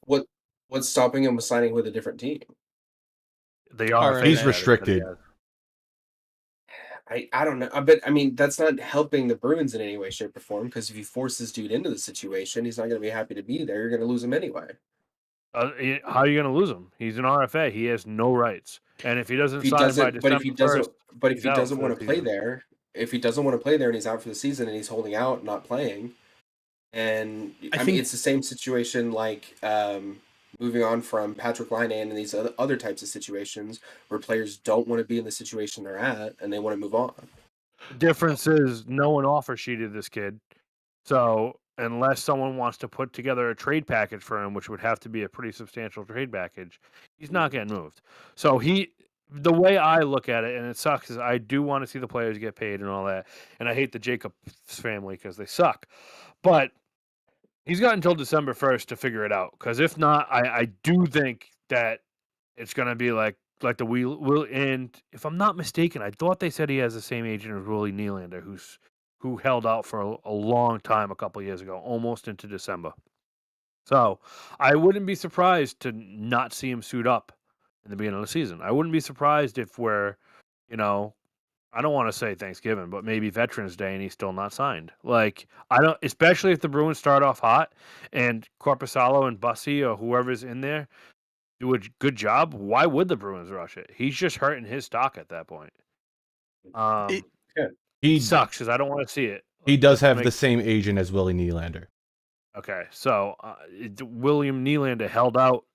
What's stopping him with signing with a different team? They are. He's restricted. I don't know, but I mean, that's not helping the Bruins in any way, shape, or form, because if you force this dude into the situation, he's not going to be happy to be there. You're going to lose him anyway. How are you going to lose him? He's an RFA. He has no rights. And if he doesn't If he sign by doesn't, but December if he doesn't, 1st, but if he's he out doesn't for want the to play season. there, if he doesn't want to play there and he's out for the season and he's holding out, not playing, and I mean it's the same situation like moving on from Patrick Laine and these other types of situations where players don't want to be in the situation they're at and they want to move on. The difference is no one offer sheeted this kid. So unless someone wants to put together a trade package for him, which would have to be a pretty substantial trade package, he's not getting moved. So the way I look at it, and it sucks, is I do want to see the players get paid and all that. And I hate the Jacobs family because they suck. But he's got until December 1st to figure it out. Because if not, I do think that it's going to be like the Will. And if I'm not mistaken, I thought they said he has the same agent as Willie Nylander, who held out for a long time a couple of years ago, almost into December. So I wouldn't be surprised to not see him suit up in the beginning of the season. I wouldn't be surprised if we're, I don't want to say Thanksgiving, but maybe Veterans Day and he's still not signed. Like, I don't, especially if the Bruins start off hot and Korpisalo and Bussy or whoever's in there do a good job. Why would the Bruins rush it? He's just hurting his stock at that point. He sucks because I don't want to see it. He does have the same agent as Willie Nylander. Okay, so William Nylander held out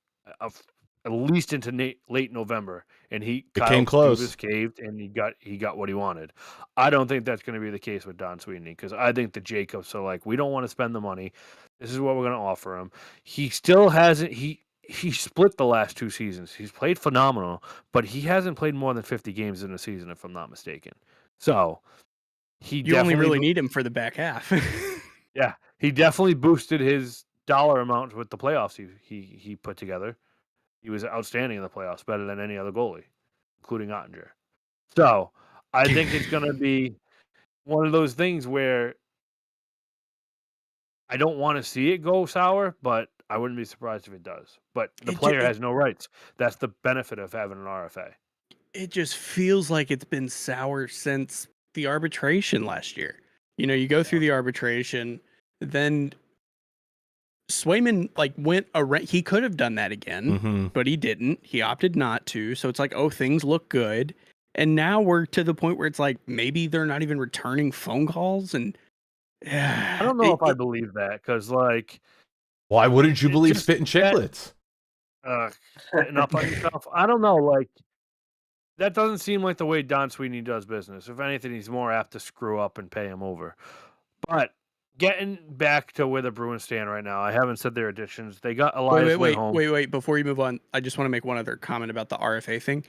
at least into late November, and he came close. Caved, and he got what he wanted. I don't think that's going to be the case with Don Sweeney because I think the Jacobs are like, we don't want to spend the money. This is what we're going to offer him. He still hasn't. He split the last 2 seasons. He's played phenomenal, but he hasn't played more than 50 games in a season, if I'm not mistaken. So you only really need him for the back half. Yeah, he definitely boosted his dollar amount with the playoffs he put together. He was outstanding in the playoffs, better than any other goalie, including Ottinger. So I think it's going to be one of those things where I don't want to see it go sour, but I wouldn't be surprised if it does. But the player has no rights. That's the benefit of having an RFA. It just feels like it's been sour since the arbitration last year. You go through the arbitration, then Swayman went around. He could have done that again, but he didn't. He opted not to. So it's like, oh, things look good. And now we're to the point where it's like maybe they're not even returning phone calls. And I don't know if I believe that because, why wouldn't you believe spitting chiclets? Spitting up on yourself. I don't know. That doesn't seem like the way Don Sweeney does business. If anything, he's more apt to screw up and pay him over. But getting back to where the Bruins stand right now, I haven't said their additions. They got Elias Lindholm. Wait. Before you move on, I just want to make one other comment about the RFA thing.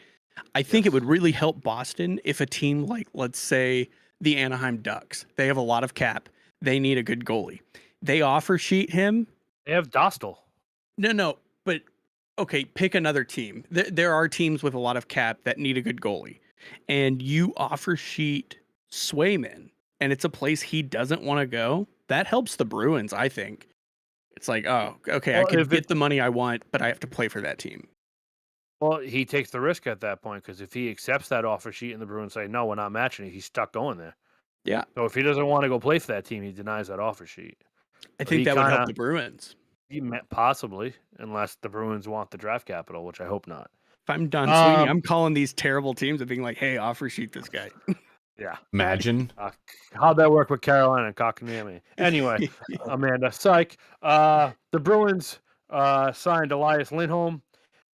I think it would really help Boston if a team like, let's say, the Anaheim Ducks, they have a lot of cap. They need a good goalie. They offer sheet him. They have Dostal. No, but okay, pick another team. There are teams with a lot of cap that need a good goalie, and you offer sheet Swayman, and it's a place he doesn't want to go. That helps the Bruins, I think. It's like, oh, okay, I can get the money I want, but I have to play for that team. Well, he takes the risk at that point because if he accepts that offer sheet and the Bruins say, no, we're not matching it, he's stuck going there. Yeah. So if he doesn't want to go play for that team, he denies that offer sheet. I think that would help the Bruins. Possibly, unless the Bruins want the draft capital, which I hope not. If I'm Don Sweeney, I'm calling these terrible teams and being like, hey, offer sheet this guy. Yeah. Imagine. How'd that work with Carolina and Kotkaniemi? Anyway, Amanda, psych. The Bruins signed Elias Lindholm.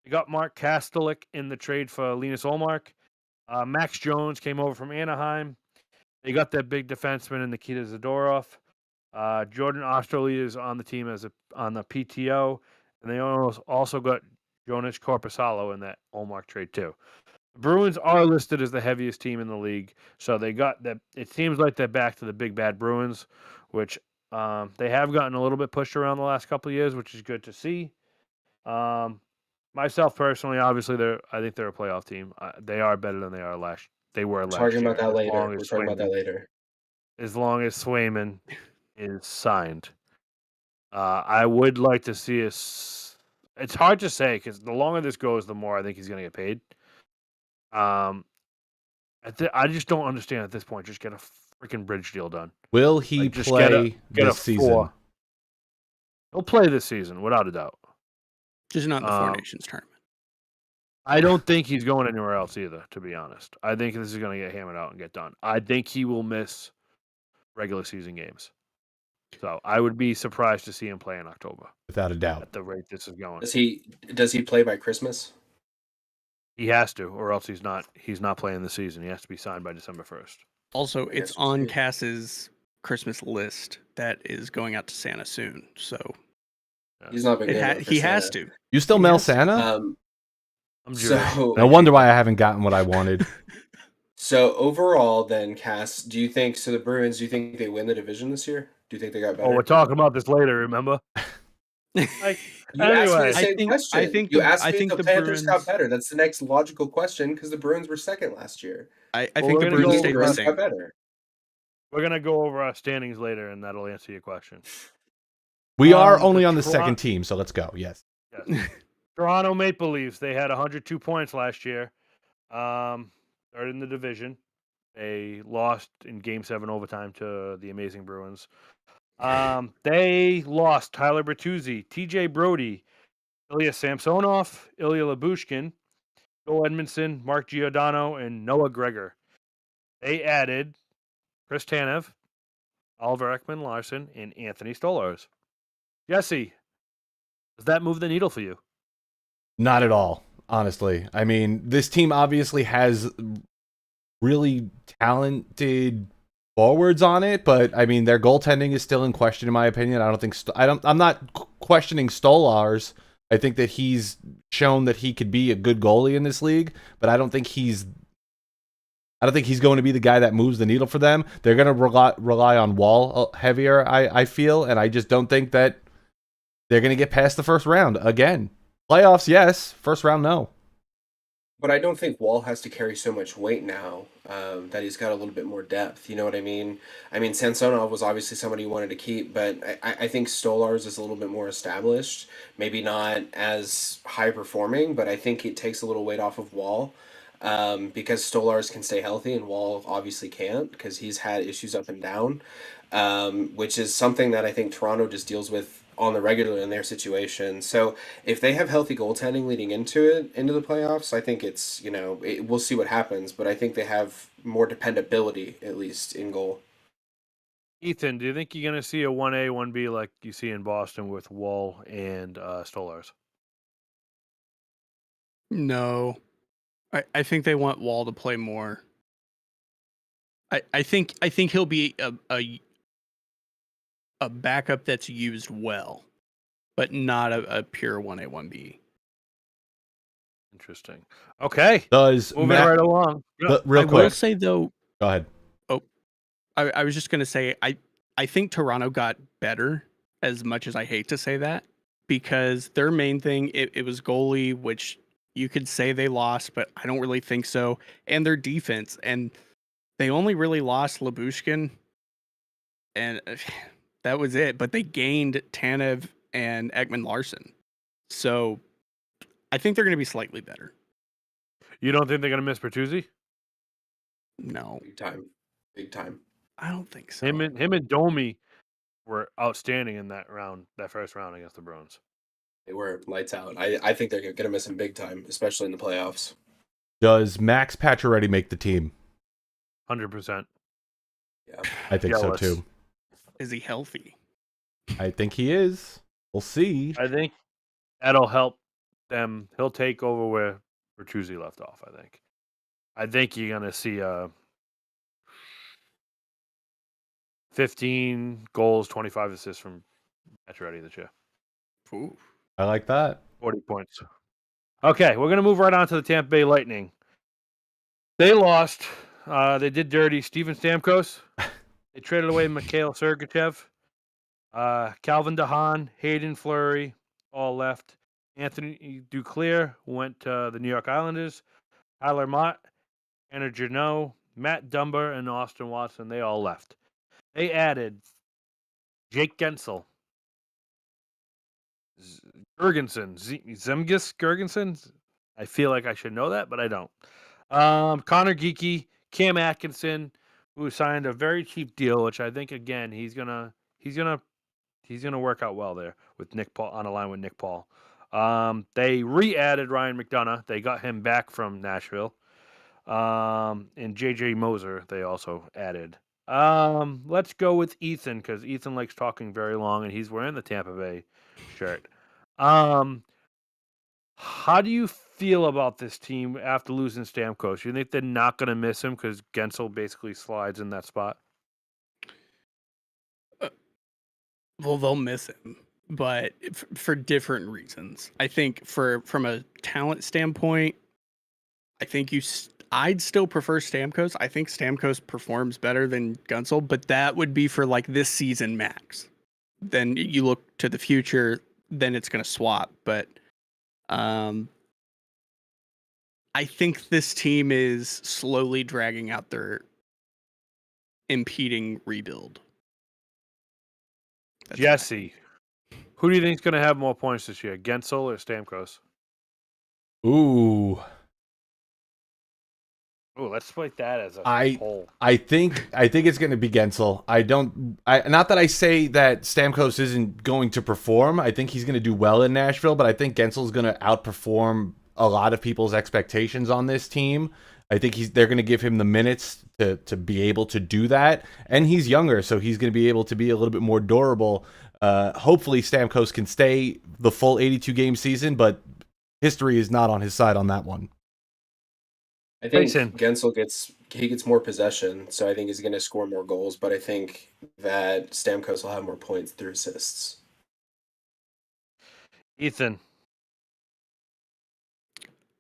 They got Mark Kastelik in the trade for Linus Ullmark. Max Jones came over from Anaheim. They got that big defenseman in Nikita Zadorov. Jordan Osterley is on the team on the PTO, and they also got Jonas Korpisalo in that Ullmark trade too. The Bruins are listed as the heaviest team in the league, so they got that. It seems like they're back to the big bad Bruins, which they have gotten a little bit pushed around the last couple of years, which is good to see. Myself personally, obviously, I think they're a playoff team. They are better than they were last year. We're talking about that later. As long as Swayman is signed, I would like to see us. It's hard to say because the longer this goes, the more I think he's going to get paid. I just don't understand at this point. Just get a freaking bridge deal done. Will he play this season? He'll play this season without a doubt. Just not in the Four Nations tournament. I don't think he's going anywhere else either, to be honest. I think this is going to get hammered out and get done. I think he will miss regular season games. So I would be surprised to see him play in October. Without a doubt. At the rate this is going. Does he play by Christmas? He has to, or else he's not playing the season. He has to be signed by December 1st. Also, it's on Cass's Christmas list that is going out to Santa soon. So he's not been good. He has to. You still mail Santa? I'm Jewish. No wonder why I haven't gotten what I wanted. So overall, then, Cass, do you think the Bruins? Do you think they win the division this year? Do you think they got better? Oh, we're talking about this later. Remember? Anyway, I think the Panthers got better. That's the next logical question because the Bruins were second last year. I think the Bruins stayed the same. Got better. We're gonna go over our standings later, and that'll answer your question. We are only on the second team, so let's go. Yes. Toronto Maple Leafs. They had 102 points last year. Third in the division. They lost in Game 7 overtime to the amazing Bruins. They lost Tyler Bertuzzi, TJ Brody, Ilya Samsonov, Ilya Lyubushkin, Joel Edmondson, Mark Giordano, and Noah Gregor. They added Chris Tanev, Oliver Ekman-Larsson, and Anthony Stolarz. Jesse, does that move the needle for you? Not at all, honestly. I mean, this team obviously has really talented forwards on it, but I mean, their goaltending is still in question, in my opinion. I'm not questioning Stolarz. I think that he's shown that he could be a good goalie in this league, but I don't think he's going to be the guy that moves the needle for them. They're going to rely on Wall heavier, I feel, and I just don't think that they're going to get past the first round again. Playoffs, yes. First round, no. But I don't think Wall has to carry so much weight now that he's got a little bit more depth. You know what I mean? I mean, Samsonov was obviously somebody you wanted to keep, but I think Stolarz is a little bit more established. Maybe not as high performing, but I think it takes a little weight off of Wall because Stolarz can stay healthy and Wall obviously can't because he's had issues up and down, which is something that I think Toronto just deals with on the regular in their situation. So if they have healthy goaltending leading into the playoffs, I think it's, we'll see what happens, but I think they have more dependability, at least, in goal. Ethan, do you think you're going to see a 1A, 1B like you see in Boston with Wall and Stolarz? No. I think they want Wall to play more. I think he'll be a backup that's used well, but not a pure 1A, 1B. Interesting. Okay. Moving right along. Real quick. I will say, though... Go ahead. Oh, I was just going to say, I think Toronto got better, as much as I hate to say that, because their main thing, it was goalie, which you could say they lost, but I don't really think so, and their defense. And they only really lost Lyubushkin, and... that was it, but they gained Tanev and Ekman-Larsson. So I think they're going to be slightly better. You don't think they're going to miss Bertuzzi? No. Big time. I don't think so. Him and Domi were outstanding in that first round against the Bruins. They were lights out. I think they're going to miss him big time, especially in the playoffs. Does Max Pacioretty make the team? 100%. Yeah. I think so too. Is he healthy? I think he is. We'll see. I think that'll help them. He'll take over where Bertuzzi left off, I think you're going to see 15 goals, 25 assists from Pacioretty this year. Ooh. I like that. 40 points. Okay, we're going to move right on to the Tampa Bay Lightning. They lost. They did dirty Steven Stamkos. They traded away Mikhail Sergachev, Calvin DeHaan, Hayden Fleury, all left. Anthony Duclair went to the New York Islanders. Tyler Mott, Anna Janot, Matt Dumba, and Austin Watson, they all left. They added Jake Gensel, Zemgus Girgensson. I feel like I should know that, but I don't. Connor Geekie, Cam Atkinson, who signed a very cheap deal, which I think again he's gonna work out well there with Nick Paul on a line with Nick Paul. They re-added Ryan McDonough. They got him back from Nashville. And J.J. Moser they also added. Let's go with Ethan because Ethan likes talking very long, and he's wearing the Tampa Bay shirt. How do you feel about this team after losing Stamkos? You think they're not going to miss him because Gensel basically slides in that spot? Well, they'll miss him, but for different reasons. I think from a talent standpoint, I think I'd still prefer Stamkos. I think Stamkos performs better than Gensel, but that would be for like this season max. Then you look to the future, then it's going to swap. But I think this team is slowly dragging out their impeding rebuild. That's Jesse, who do you think is going to have more points this year, Gensel or Stamkos? Ooh. Oh, let's split that as a poll. I think it's going to be Gensel. Not that I say that Stamkos isn't going to perform. I think he's going to do well in Nashville, but I think Gensel's going to outperform a lot of people's expectations on this team. I think they're going to give him the minutes to be able to do that, and he's younger, so he's going to be able to be a little bit more durable. Hopefully, Stamkos can stay the full 82 game season, but history is not on his side on that one. I think Gensel gets more possession, so I think he's going to score more goals. But I think that Stamkos will have more points through assists. Ethan.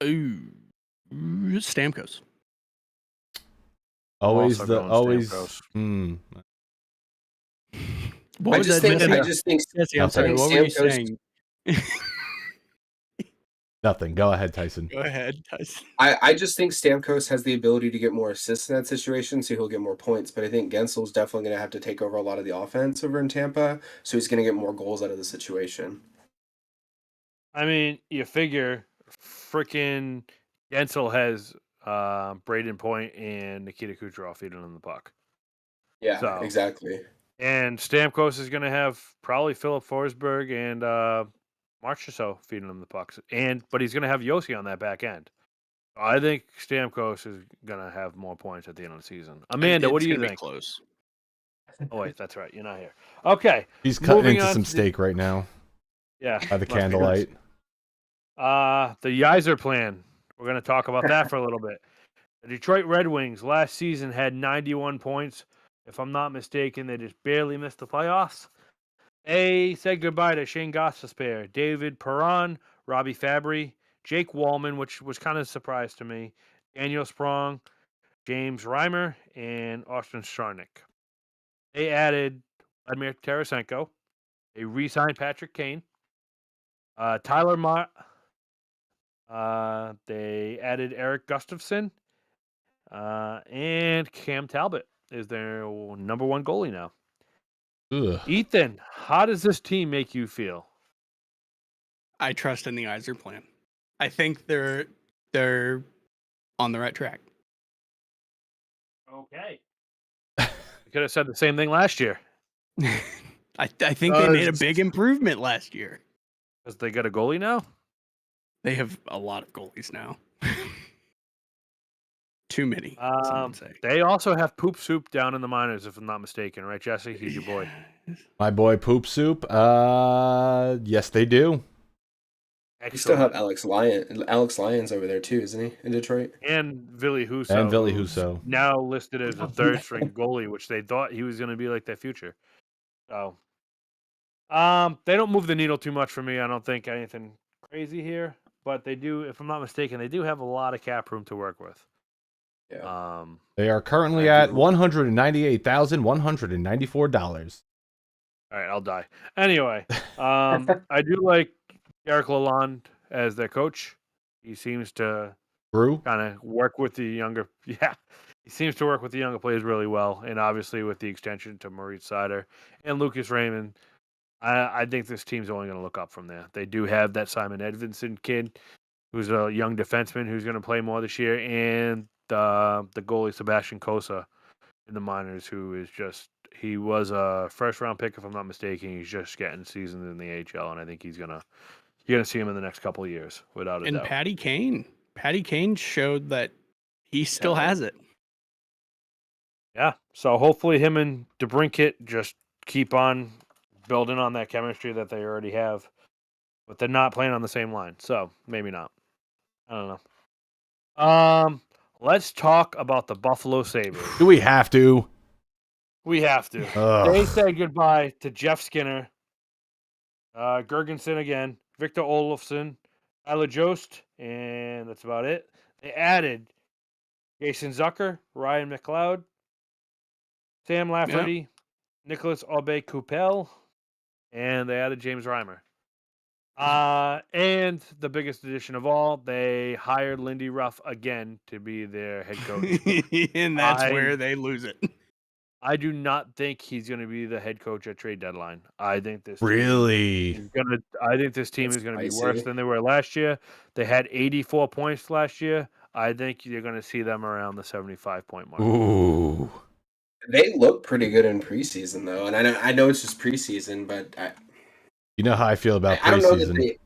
Ooh, Stamkos. Always. What I just think Jesse, I'm sorry. What were you saying? Nothing. Go ahead, Tyson. Go ahead, Tyson. I just think Stamkos has the ability to get more assists in that situation, so he'll get more points. But I think Gensel's definitely going to have to take over a lot of the offense over in Tampa, so he's going to get more goals out of the situation. I mean, you figure freaking Gensel has Braden Point and Nikita Kucherov feeding on the puck. Yeah, exactly. And Stamkos is going to have probably Philip Forsberg and Marchessault feeding him the pucks, but he's going to have Yossi on that back end. I think Stamkos is going to have more points at the end of the season. Amanda, what do you think? Close. Oh wait, that's right. You're not here. Okay, he's cutting into some steak right now. Yeah, by the candlelight. The Yzer plan. We're going to talk about that for a little bit. The Detroit Red Wings last season had 91 points. If I'm not mistaken, they just barely missed the playoffs. They said goodbye to Shane Gostisbehere, David Perron, Robbie Fabry, Jake Wallman, which was kind of a surprise to me, Daniel Sprong, James Reimer, and Austin Charnick. They added Vladimir Tarasenko. They re-signed Patrick Kane. Tyler Mott. They added Eric Gustafson. And Cam Talbot is their number one goalie now. Ugh. Ethan, how does this team make you feel? I trust in the Yzer plan. I think they're on the right track. Okay. You could have said the same thing last year. I think they made a big improvement last year. Because they got a goalie now? They have a lot of goalies now. Too many. They also have Poop Soup down in the minors, if I'm not mistaken, right, Jesse? He's your boy. My boy Poop Soup. Yes, they do. You still have Alex Lyons over there too, isn't he, in Detroit? And Ville Husso. Now listed as a third string goalie, which they thought he was going to be like their future. So, they don't move the needle too much for me. I don't think anything crazy here, but they do. If I'm not mistaken, they do have a lot of cap room to work with. Yeah. They are currently at $198,194. All right, I'll die. Anyway, I do like Eric Lalonde as their coach. He seems to kind of work with the younger. Yeah, he seems to work with the younger players really well, and obviously with the extension to Moritz Seider and Lucas Raymond, I think this team's only going to look up from there. They do have that Simon Edvinsson kid, who's a young defenseman who's going to play more this year, and the goalie Sebastian Kosa in the minors, who is he was a first round pick if I'm not mistaken. He's just getting seasoned in the AHL, and I think he's gonna you're going to see him in the next couple of years, without a And doubt. Patty Kane showed that he still has it. Yeah, so hopefully him and DeBrincat just keep on building on that chemistry that they already have. But they're not playing on the same line, so maybe not. I don't know. Let's talk about the Buffalo Sabres. Do we have to? We have to. Ugh. They said goodbye to Jeff Skinner, Gergensen again, Victor Olofsson, Tyler Jost, and that's about it. They added Jason Zucker, Ryan McLeod, Sam Lafferty, Nicholas Aube-Coupel, and they added James Reimer. And the biggest addition of all, they hired Lindy Ruff again to be their head coach. And that's where they lose it. I do not think he's going to be the head coach at trade deadline. I think this Really? I think this team is going to be worse Spicy. than they were last year. They had 84 points last year. I think you're going to see them around the 75-point mark. Ooh. They look pretty good in preseason, though, and I know it's just preseason, but You know how I feel about I don't know preseason.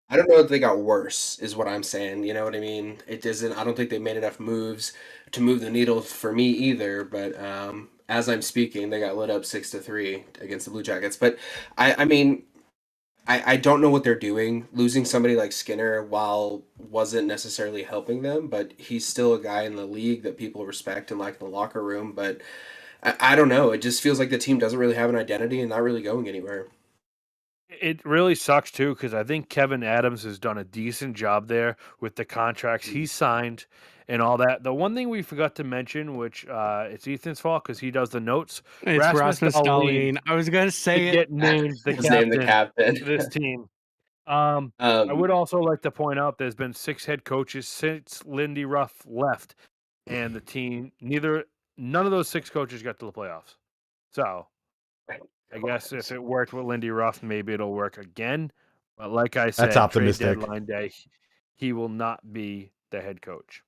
I don't know if they got worse, is what I'm saying. You know what I mean? It doesn't. I don't think they made enough moves to move the needle for me either. But as I'm speaking, they got lit up 6-3 against the Blue Jackets. But I mean, I don't know what they're doing. Losing somebody like Skinner, while wasn't necessarily helping them, but he's still a guy in the league that people respect and like in the locker room. But I don't know. It just feels like the team doesn't really have an identity and not really going anywhere. It really sucks too, because I think Kevin Adams has done a decent job there with the contracts he signed and all that. The one thing we forgot to mention, which it's Ethan's fault because he does the notes. It's Rasmus Dahlin. I was gonna say get named the captain of this team. I would also like to point out there's been 6 head coaches since Lindy Ruff left, and the team none of those 6 coaches got to the playoffs. So I guess if it worked with Lindy Ruff, maybe it'll work again. But like I said, That's optimistic. trade deadline day, he will not be the head coach.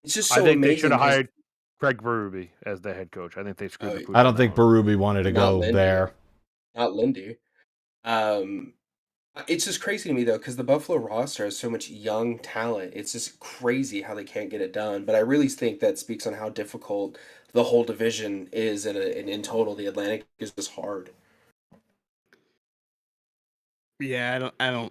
It's just so I think amazing. they should have hired Craig Berube as the head coach. I think they screwed the pooch. I don't think Berube wanted to go Lindy. there. Not Lindy. It's just crazy to me though, because the Buffalo roster has so much young talent. It's just crazy how they can't get it done. But I really think that speaks on how difficult the whole division is, and in total, the Atlantic is just hard. Yeah, I don't.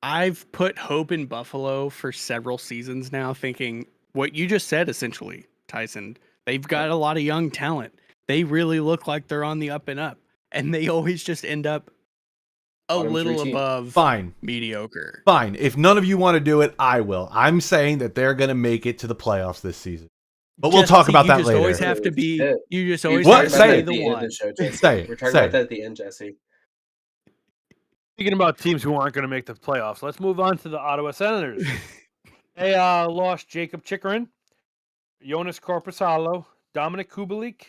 I've put hope in Buffalo for several seasons now, thinking what you just said, essentially, Tyson. They've got a lot of young talent. They really look like they're on the up and up, and they always just end up a little above mediocre. Fine. If none of you want to do it, I will. I'm saying that they're going to make it to the playoffs this season. But we'll talk about that later. You just always have to be. You just always What? have to Say be it. the one. Say it. We're talking about that at the end, Jesse. Speaking about teams who aren't going to make the playoffs, let's move on to the Ottawa Senators. They lost Jacob Chikrin, Jonas Korpisalo, Dominic Kubalik,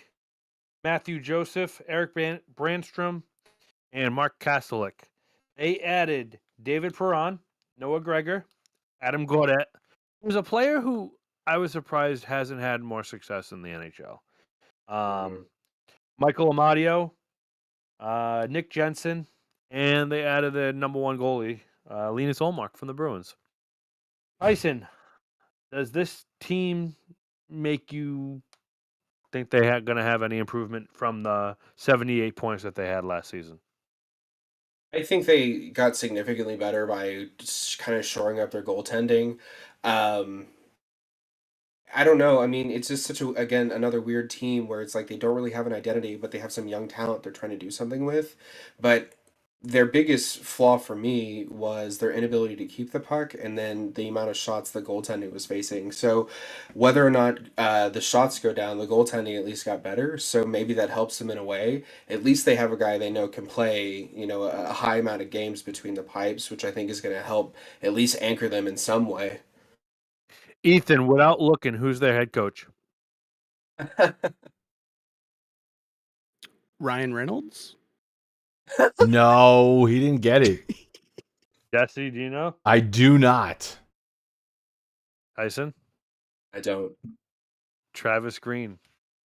Matthew Joseph, Eric Brandstrom, and Mark Kastelik. They added David Perron, Noah Gregor, Adam Gaudette, who's a player who I was surprised hasn't had more success in the NHL. Michael Amadio, Nick Jensen, and they added the number 1 goalie, Linus Ullmark from the Bruins. Tyson, does this team make you think they're going to have any improvement from the 78 points that they had last season? I think they got significantly better by just kind of shoring up their goaltending. I don't know. I mean, it's just such another weird team where it's like they don't really have an identity, but they have some young talent they're trying to do something with. But their biggest flaw for me was their inability to keep the puck, and then the amount of shots the goaltending was facing. So whether or not the shots go down, the goaltending at least got better. So maybe that helps them in a way. At least they have a guy they know can play, a high amount of games between the pipes, which I think is going to help at least anchor them in some way. Ethan, without looking, who's their head coach? Ryan Reynolds? No, he didn't get it. Jesse, do you know? I do not. Tyson? I don't. Travis Green.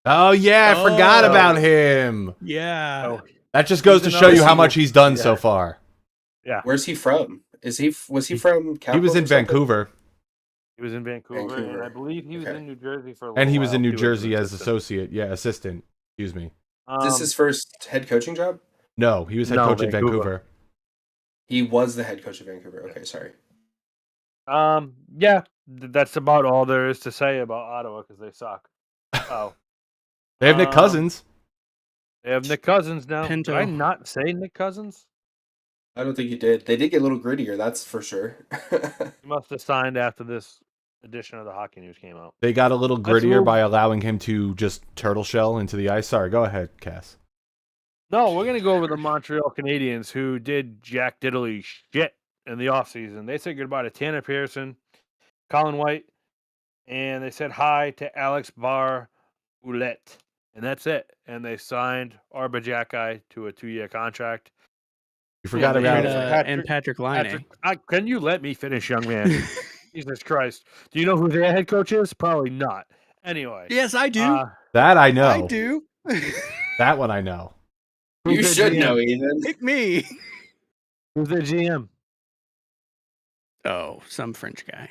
Oh, yeah, I forgot about him. Yeah. Oh, That just goes to show you how much he's done so far. Yeah, Where's he from? Was he from? He was Capitals in or something? Vancouver, he was in Vancouver, and I Vancouver. believe he was Okay. in New Jersey for a little and he was while in New too, as Jersey an as assistant. assistant. Excuse me. Is this his first head coaching job? No, he was head No, coach in Vancouver. Vancouver. He was the head coach of Vancouver. Okay, sorry. Yeah, that's about all there is to say about Ottawa because they suck. Oh, They have Nick Um, Cousins. they have Nick Cousins now. Pinto. Did I not say Nick Cousins? I don't think you did. They did get a little grittier, that's for sure. He must have signed after this edition of the Hockey News came out. They got a little Let's grittier move- by allowing him to just turtle shell into the ice. Sorry, go ahead, Cass. No, we're going to go over the Montreal Canadiens, who did Jack Diddley shit in the offseason. They said goodbye to Tanner Pearson, Colin White, and they said hi to Alex Bar-Ouellette. And that's it. And they signed Arba Jacki to a 2-year contract. You forgot And, about And Patrick Laine. can you let me finish, young man? Jesus Christ. Do you know who their head coach is? Probably not. Anyway. Yes, I do. that. I know. I do. That one I know. You who's should their know, GM? Ethan. Pick me. Who's their GM? Oh, some French guy.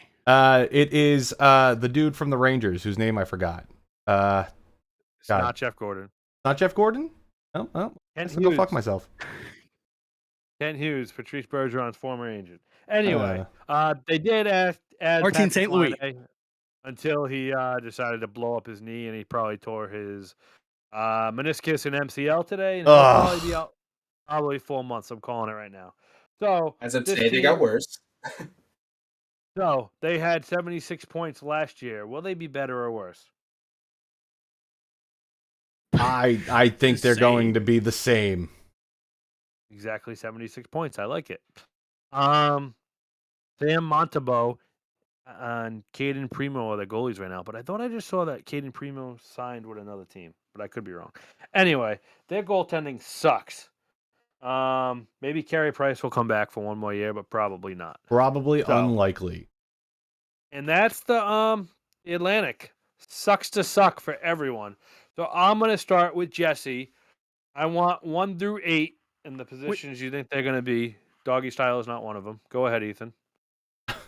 It is the dude from the Rangers whose name I forgot. It's God. not Jeff Gordon. Not Jeff Gordon? Oh, Kent I go Hughes. fuck myself. Kent Hughes, Patrice Bergeron's former agent. Anyway, they did add Martin Patrick St. Louis. Laine until he decided to blow up his knee, and he probably tore his meniscus and MCL today, and he'll Ugh. probably be out probably 4 months. I'm calling it right now. So As of this today, they got team- worse. So they had 76 points last year. Will they be better or worse? I think The they're going same. to be the same. Exactly 76 points. I like it. Sam Montembeault and Caden Primo are the goalies right now, but I thought I just saw that Caden Primo signed with another team, but I could be wrong. Anyway, their goaltending sucks. Maybe Carey Price will come back for one more year, but probably not. Probably So- unlikely. And that's the Atlantic. Sucks to suck for everyone. So I'm gonna start with Jesse. I want 1 through 8 in the positions you think they're gonna be. Doggy style is not one of them. Go ahead, Ethan.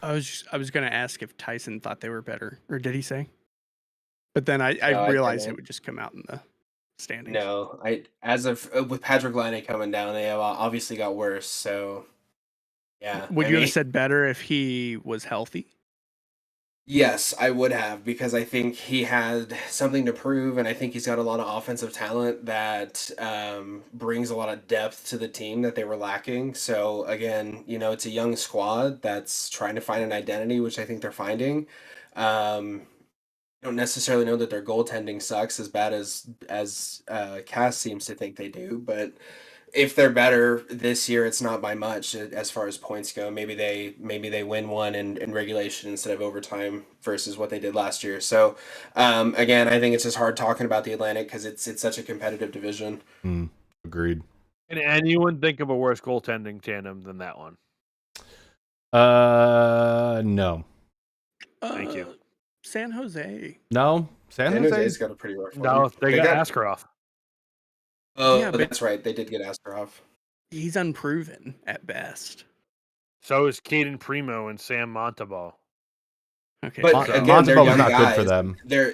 I was going to ask if Tyson thought they were better, or did he say? But then I No, I realized it didn't. would just come out in the standings. No, as of with Patrick Laine coming down, they have obviously got worse. So, yeah. Would I you mean, have said better if he was healthy? Yes, I would have, because I think he had something to prove, and I think he's got a lot of offensive talent that brings a lot of depth to the team that they were lacking. So again, it's a young squad that's trying to find an identity, which I think they're finding. I don't necessarily know that their goaltending sucks as bad as Cass seems to think they do, but if they're better this year, it's not by much as far as points go. Maybe they win one in regulation instead of overtime versus what they did last year. So again, I think it's just hard talking about the Atlantic because it's such a competitive division. Agreed. And you wouldn't think of a worse goaltending tandem than that one. No. Thank you. San Jose. No. San San Jose's Jose's got a pretty rough one. No, they got Askarov. Oh, Yeah, but- that's right. They did get Askarov. He's unproven at best. So is Caden Primo and Sam Montembeault. Okay. But Mon- again, Montembeault they're was young not good for guys. them.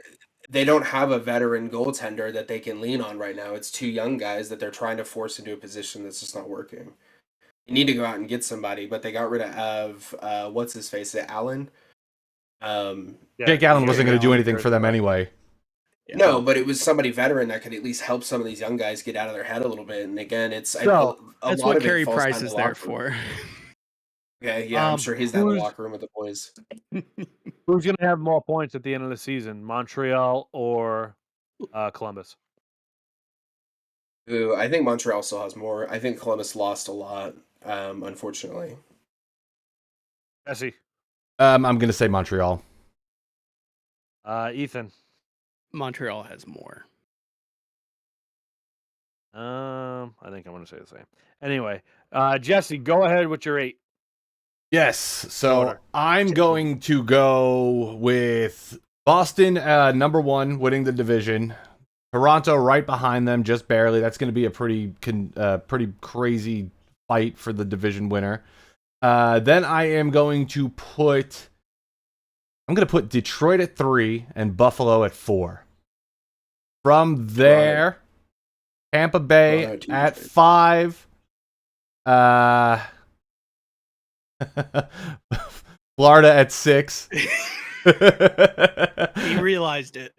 They don't have a veteran goaltender that they can lean on right now. It's two young guys that they're trying to force into a position that's just not working. You need to go out and get somebody, but they got rid of what's his face, is it Allen? Jake Allen wasn't going to do Allen anything for them anyway. No, but it was somebody veteran that could at least help some of these young guys get out of their head a little bit. And again, it's So, a That's lot what of it Carey falls Price down is the there locker room. for. Okay, yeah, I'm sure he's down in the who's- locker room with the boys. Who's going to have more points at the end of the season, Montreal or Columbus? Ooh, I think Montreal still has more. I think Columbus lost a lot, unfortunately. Jesse, I'm going to say Montreal. Ethan. Montreal has more. I think I'm going to say the same. Anyway, Jesse, go ahead with your 8. Yes. So Order. I'm going to go with Boston, number 1, winning the division. Toronto right behind them, just barely. That's going to be a pretty crazy fight for the division winner. Then I am going to put Detroit at 3 and Buffalo at 4. From there, Tampa Bay at 5. Florida at 6. He realized it.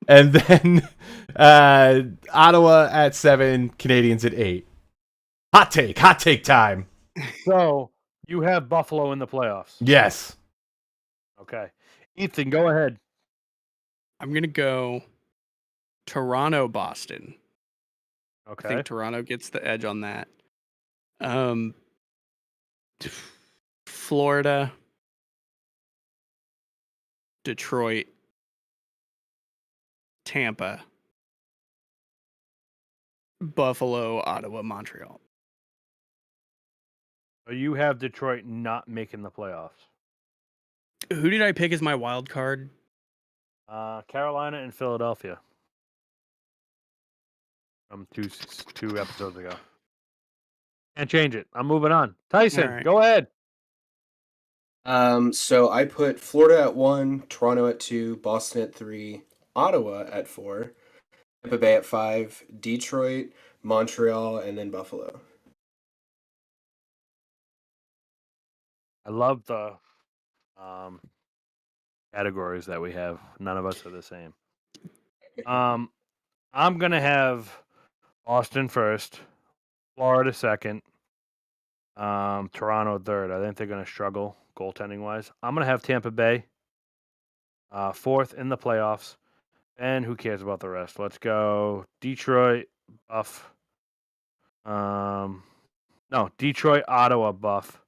And then Ottawa at 7, Canadians at 8. Hot take time. So you have Buffalo in the playoffs. Yes. Okay. Ethan, go ahead. I'm going to go Toronto, Boston. Okay. I think Toronto gets the edge on that. Florida, Detroit, Tampa, Buffalo, Ottawa, Montreal. So you have Detroit not making the playoffs. Who did I pick as my wild card? Carolina and Philadelphia. From two episodes ago. Can't change it. I'm moving on. Tyson, right. Go ahead. So I put Florida at 1, Toronto at 2, Boston at 3, Ottawa at 4, Tampa Bay at 5, Detroit, Montreal, and then Buffalo. I love the categories that we have. None of us are the same. I'm gonna have Boston first, Florida second, Toronto third. I think they're gonna struggle goaltending wise. I'm gonna have Tampa Bay fourth in the playoffs, and who cares about the rest? Let's go Detroit, Buff. Detroit, Ottawa, Buff,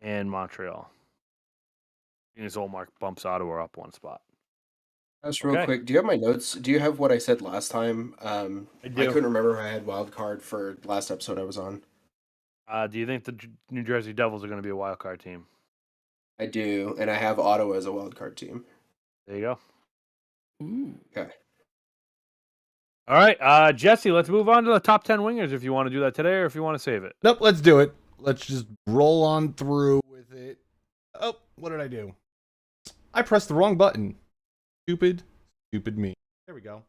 and Montreal. His Olmark bumps Ottawa up one spot. Just real quick, do you have my notes? Do you have what I said last time? I do. I couldn't remember if I had wild card for last episode I was on. Do you think the New Jersey Devils are going to be a wild card team? I do, and I have Ottawa as a wild card team. There you go. Ooh. Okay. All right, Jesse, let's move on to the top 10 wingers if you want to do that today or if you want to save it. Nope, let's do it. Let's just roll on through with it. Oh, what did I do? I pressed the wrong button. Stupid me. There we go.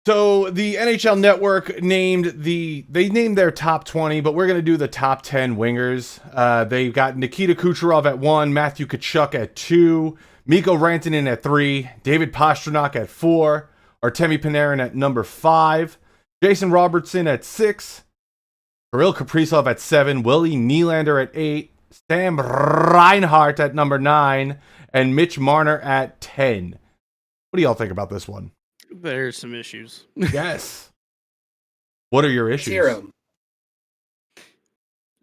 So the NHL Network named their top 20, but we're going to do the top 10 wingers. They've got Nikita Kucherov at 1, Matthew Tkachuk at 2, Mikko Rantanen at 3, David Pastrnak at 4, Artemi Panarin at number 5, Jason Robertson at 6, Kirill Kaprizov at 7, Willie Nylander at 8, Sam Reinhart at number 9, and Mitch Marner at 10. What do y'all think about this one? There's some issues. Yes. What are your issues? 0.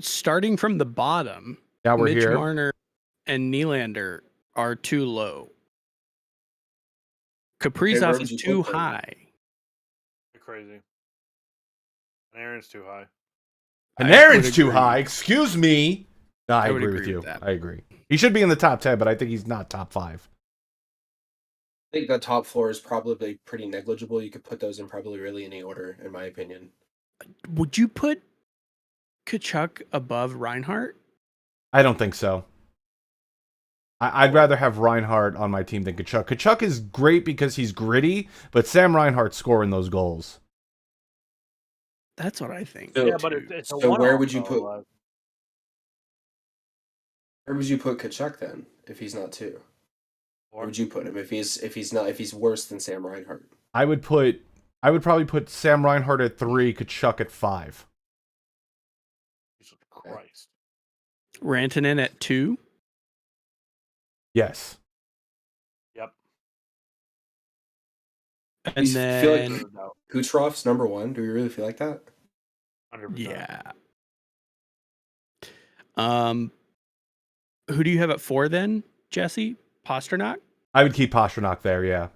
Starting from the bottom, Now we're Mitch here. Marner and Nylander are too low. Kaprizov is too high. You're crazy. Panarin's too high. Panarin's too high. Excuse me. No, I would agree with agree you. with that. I agree. He should be in the top 10, but I think he's not top 5. I think the top 4 is probably pretty negligible. You could put those in probably really any order, in my opinion. Would you put Tkachuk above Reinhart? I don't think so. I'd rather have Reinhart on my team than Tkachuk. Tkachuk is great because he's gritty, but Sam Reinhart's scoring those goals. That's what I think. So- Yeah, but it's a So where one-off, would you though, put- Where would you put Tkachuk then, if he's not 2? Where would you put him if he's worse than Sam Reinhart? I would probably put Sam Reinhart at 3, Tkachuk at 5. Jesus Christ. Rantanen at 2. Yes. Yep. And You feel then, like Kucherov's number 1? Do we really feel like that? 100%. yeah. Who do you have at 4 then, Jesse? Pastrnak? I would keep Pastrnak there, yeah.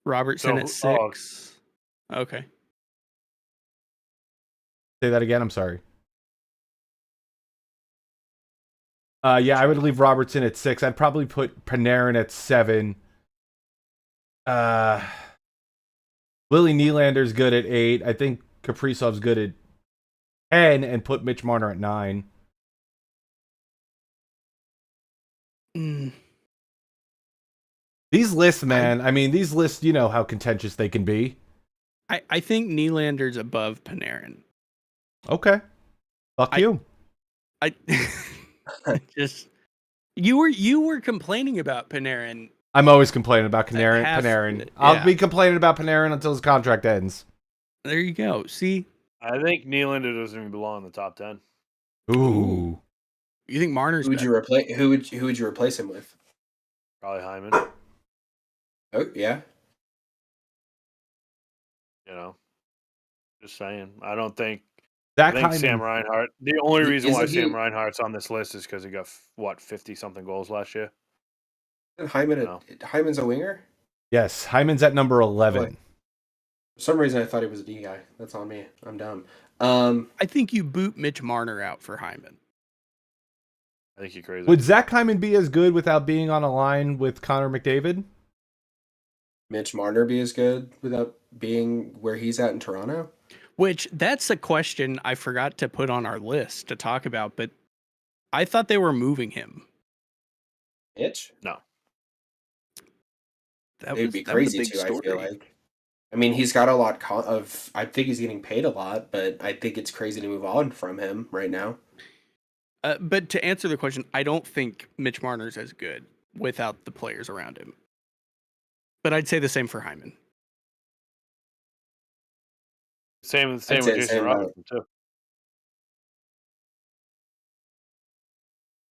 Robertson at 6. Okay. Say that again, I'm sorry. Yeah, I would leave Robertson at 6. I'd probably put Panarin at 7. Willie Nylander's good at 8. I think Kaprizov's good at 10 and put Mitch Marner at 9. Mm. These lists, man. I mean, these lists. You know how contentious they can be. I think Nylander's above Panarin. Okay. Fuck you. I just you were complaining about Panarin. I'm always complaining about Panarin. Yeah. I'll be complaining about Panarin until his contract ends. There you go. See, I think Nylander doesn't even belong in the top 10. Ooh. you think Marner's Who would you replace? Who would you replace him with? Probably Hyman. Oh yeah. You know, just saying. I don't think. Zach I think Hyman. Sam Reinhart. The only reason why Isn't he- Sam Reinhart's on this list is because he got 50-something goals last year. Hyman's a winger? Yes, Hyman's at number 11. For some reason I thought he was a D guy. That's on me. I'm dumb. I think you boot Mitch Marner out for Hyman. I think you're crazy. Would Zach Hyman be as good without being on a line with Connor McDavid? Mitch Marner be as good without being where he's at in Toronto? Which that's a question I forgot to put on our list to talk about, but I thought they were moving him. Mitch? No. That It'd was be that was a crazy big too, story. I feel like. I mean, he's got a lot of. I think he's getting paid a lot, but I think it's crazy to move on from him right now. But to answer the question, I don't think Mitch Marner's as good without the players around him. But I'd say the same for Hyman. Same with say the Jason same about- Robinson too.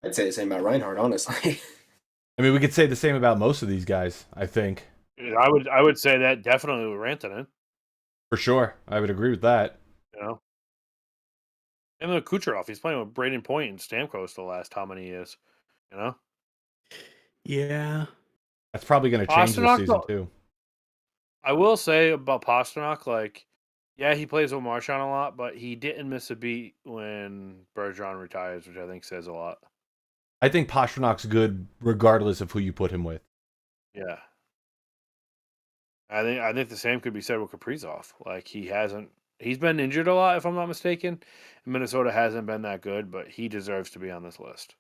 I'd say the same about Reinhardt, honestly. I mean, we could say the same about most of these guys, I think. I would say that definitely with Rantanen. For sure. I would agree with that. You know, and then Kucherov, he's playing with Braden Point and Stamkos the last how many years? You know, Yeah. That's probably going to change this Pasternak, season, though. too. I will say about Pasternak, like, yeah, he plays with Marchand a lot, but he didn't miss a beat when Bergeron retires, which I think says a lot. I think Pasternak's good regardless of who you put him with. Yeah. I think the same could be said with Kaprizov. Like he's been injured a lot, if I'm not mistaken. And Minnesota hasn't been that good, but he deserves to be on this list.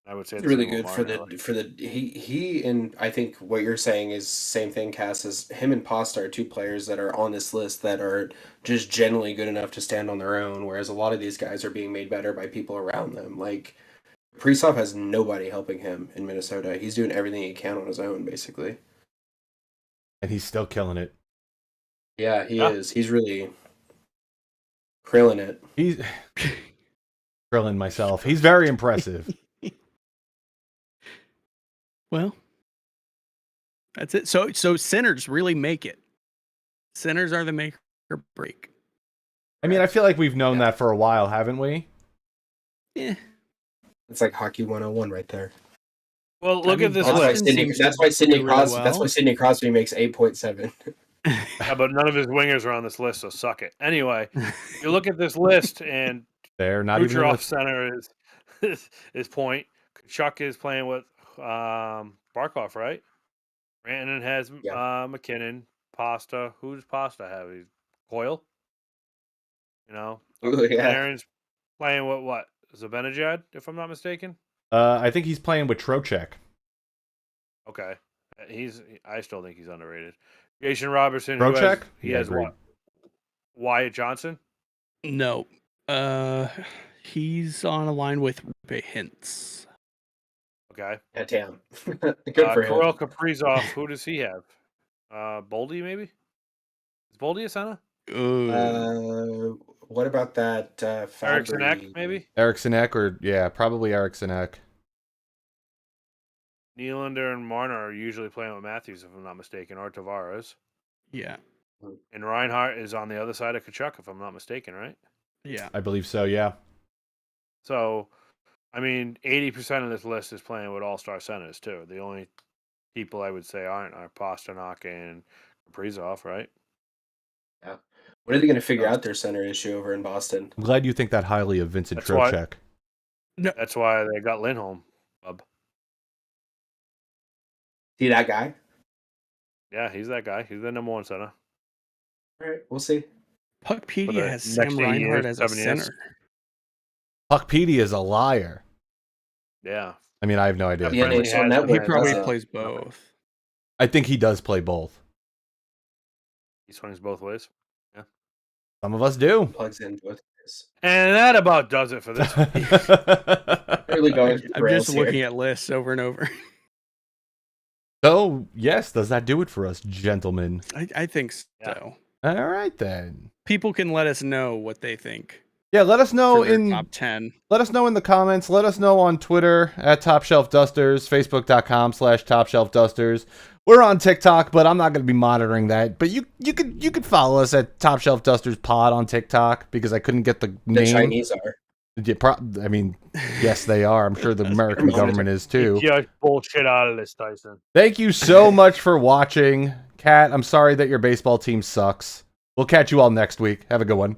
I would say It's the really same with good Marner. for the he and I think what you're saying is same thing, Cass, is him and Pasta are two players that are on this list that are just generally good enough to stand on their own, whereas a lot of these guys are being made better by people around them. Like Kaprizov has nobody helping him in Minnesota. He's doing everything he can on his own, basically. And he's still killing it. Yeah, he is. He's really krilling it. He's grilling myself. He's very impressive. Well, that's it. So centers really make it. Centers are the make or break. I mean, I feel like we've known that for a while, haven't we? Yeah. It's like hockey 101 right there. Well, look mean, at this That's why list. Boston Sidney do really Crosby. well. That's why Sidney Crosby makes 8.7. Yeah, but none of his wingers are on this list, so suck it. Anyway, you look at this list, and They're not even. Kucherov center is point. Chuck is playing with Barkov, right? Brandon has McKinnon, Pasta. Who does Pasta have? He's Coyle. You know, Ooh, yeah. Aaron's playing with what? Zibanejad, if I'm not mistaken. I think he's playing with Trocheck. Okay, I still think he's underrated. Jason Robertson. Trocheck? He Yeah, has agreed. what? Wyatt Johnson. No. He's on a line with Rupe Hintz. Okay. Yeah, damn. Good for him. Kirill Kaprizov. Who does he have? Boldy, maybe? Is Boldy a center? What about that Eriksson Fabry? Ek, maybe? Eriksson Ek, or yeah, probably Eriksson Ek. Nylander and Marner are usually playing with Matthews, if I'm not mistaken, or Tavares. Yeah. And Reinhardt is on the other side of Kachuk, if I'm not mistaken, right? Yeah. I believe so, yeah. So, I mean, 80% of this list is playing with all-star centers, too. The only people I would say aren't are Pasternak and Kaprizov, right? Yeah. When are they going to figure out their center issue over in Boston? I'm glad you think that highly of Vincent That's why- Trocheck. That's why they got Lindholm, bub. See that guy? Yeah, he's that guy. He's the number one center. All right, we'll see. Puckpedia has the Sam next 8 Reinhart years, as a 7 years. center. Puckpedia is a liar. Yeah. I mean, I have no idea. The Friendly NHL has Network He been, probably does it. plays both. I think he does play both. He swings both ways. Some of us do. Plugs in both ways. And that about does it for this week. Really going I'm just looking at lists over and over. So, yes, does that do it for us, gentlemen? I think so. Yeah. All right, then. People can let us know what they think. Yeah, let us know for their in top 10. Let us know in the comments. Let us know on Twitter at Top Shelf Dusters, Facebook.com/Top Shelf Dusters. We're on TikTok, but I'm not going to be monitoring that. But you could follow us at Top Shelf Dusters Pod on TikTok because I couldn't get the The name. Chinese are. Yeah, I mean, yes, they are. I'm sure the American government is too. You just bullshit out of this, Tyson. Thank you so much for watching. Kat, I'm sorry that your baseball team sucks. We'll catch you all next week. Have a good one.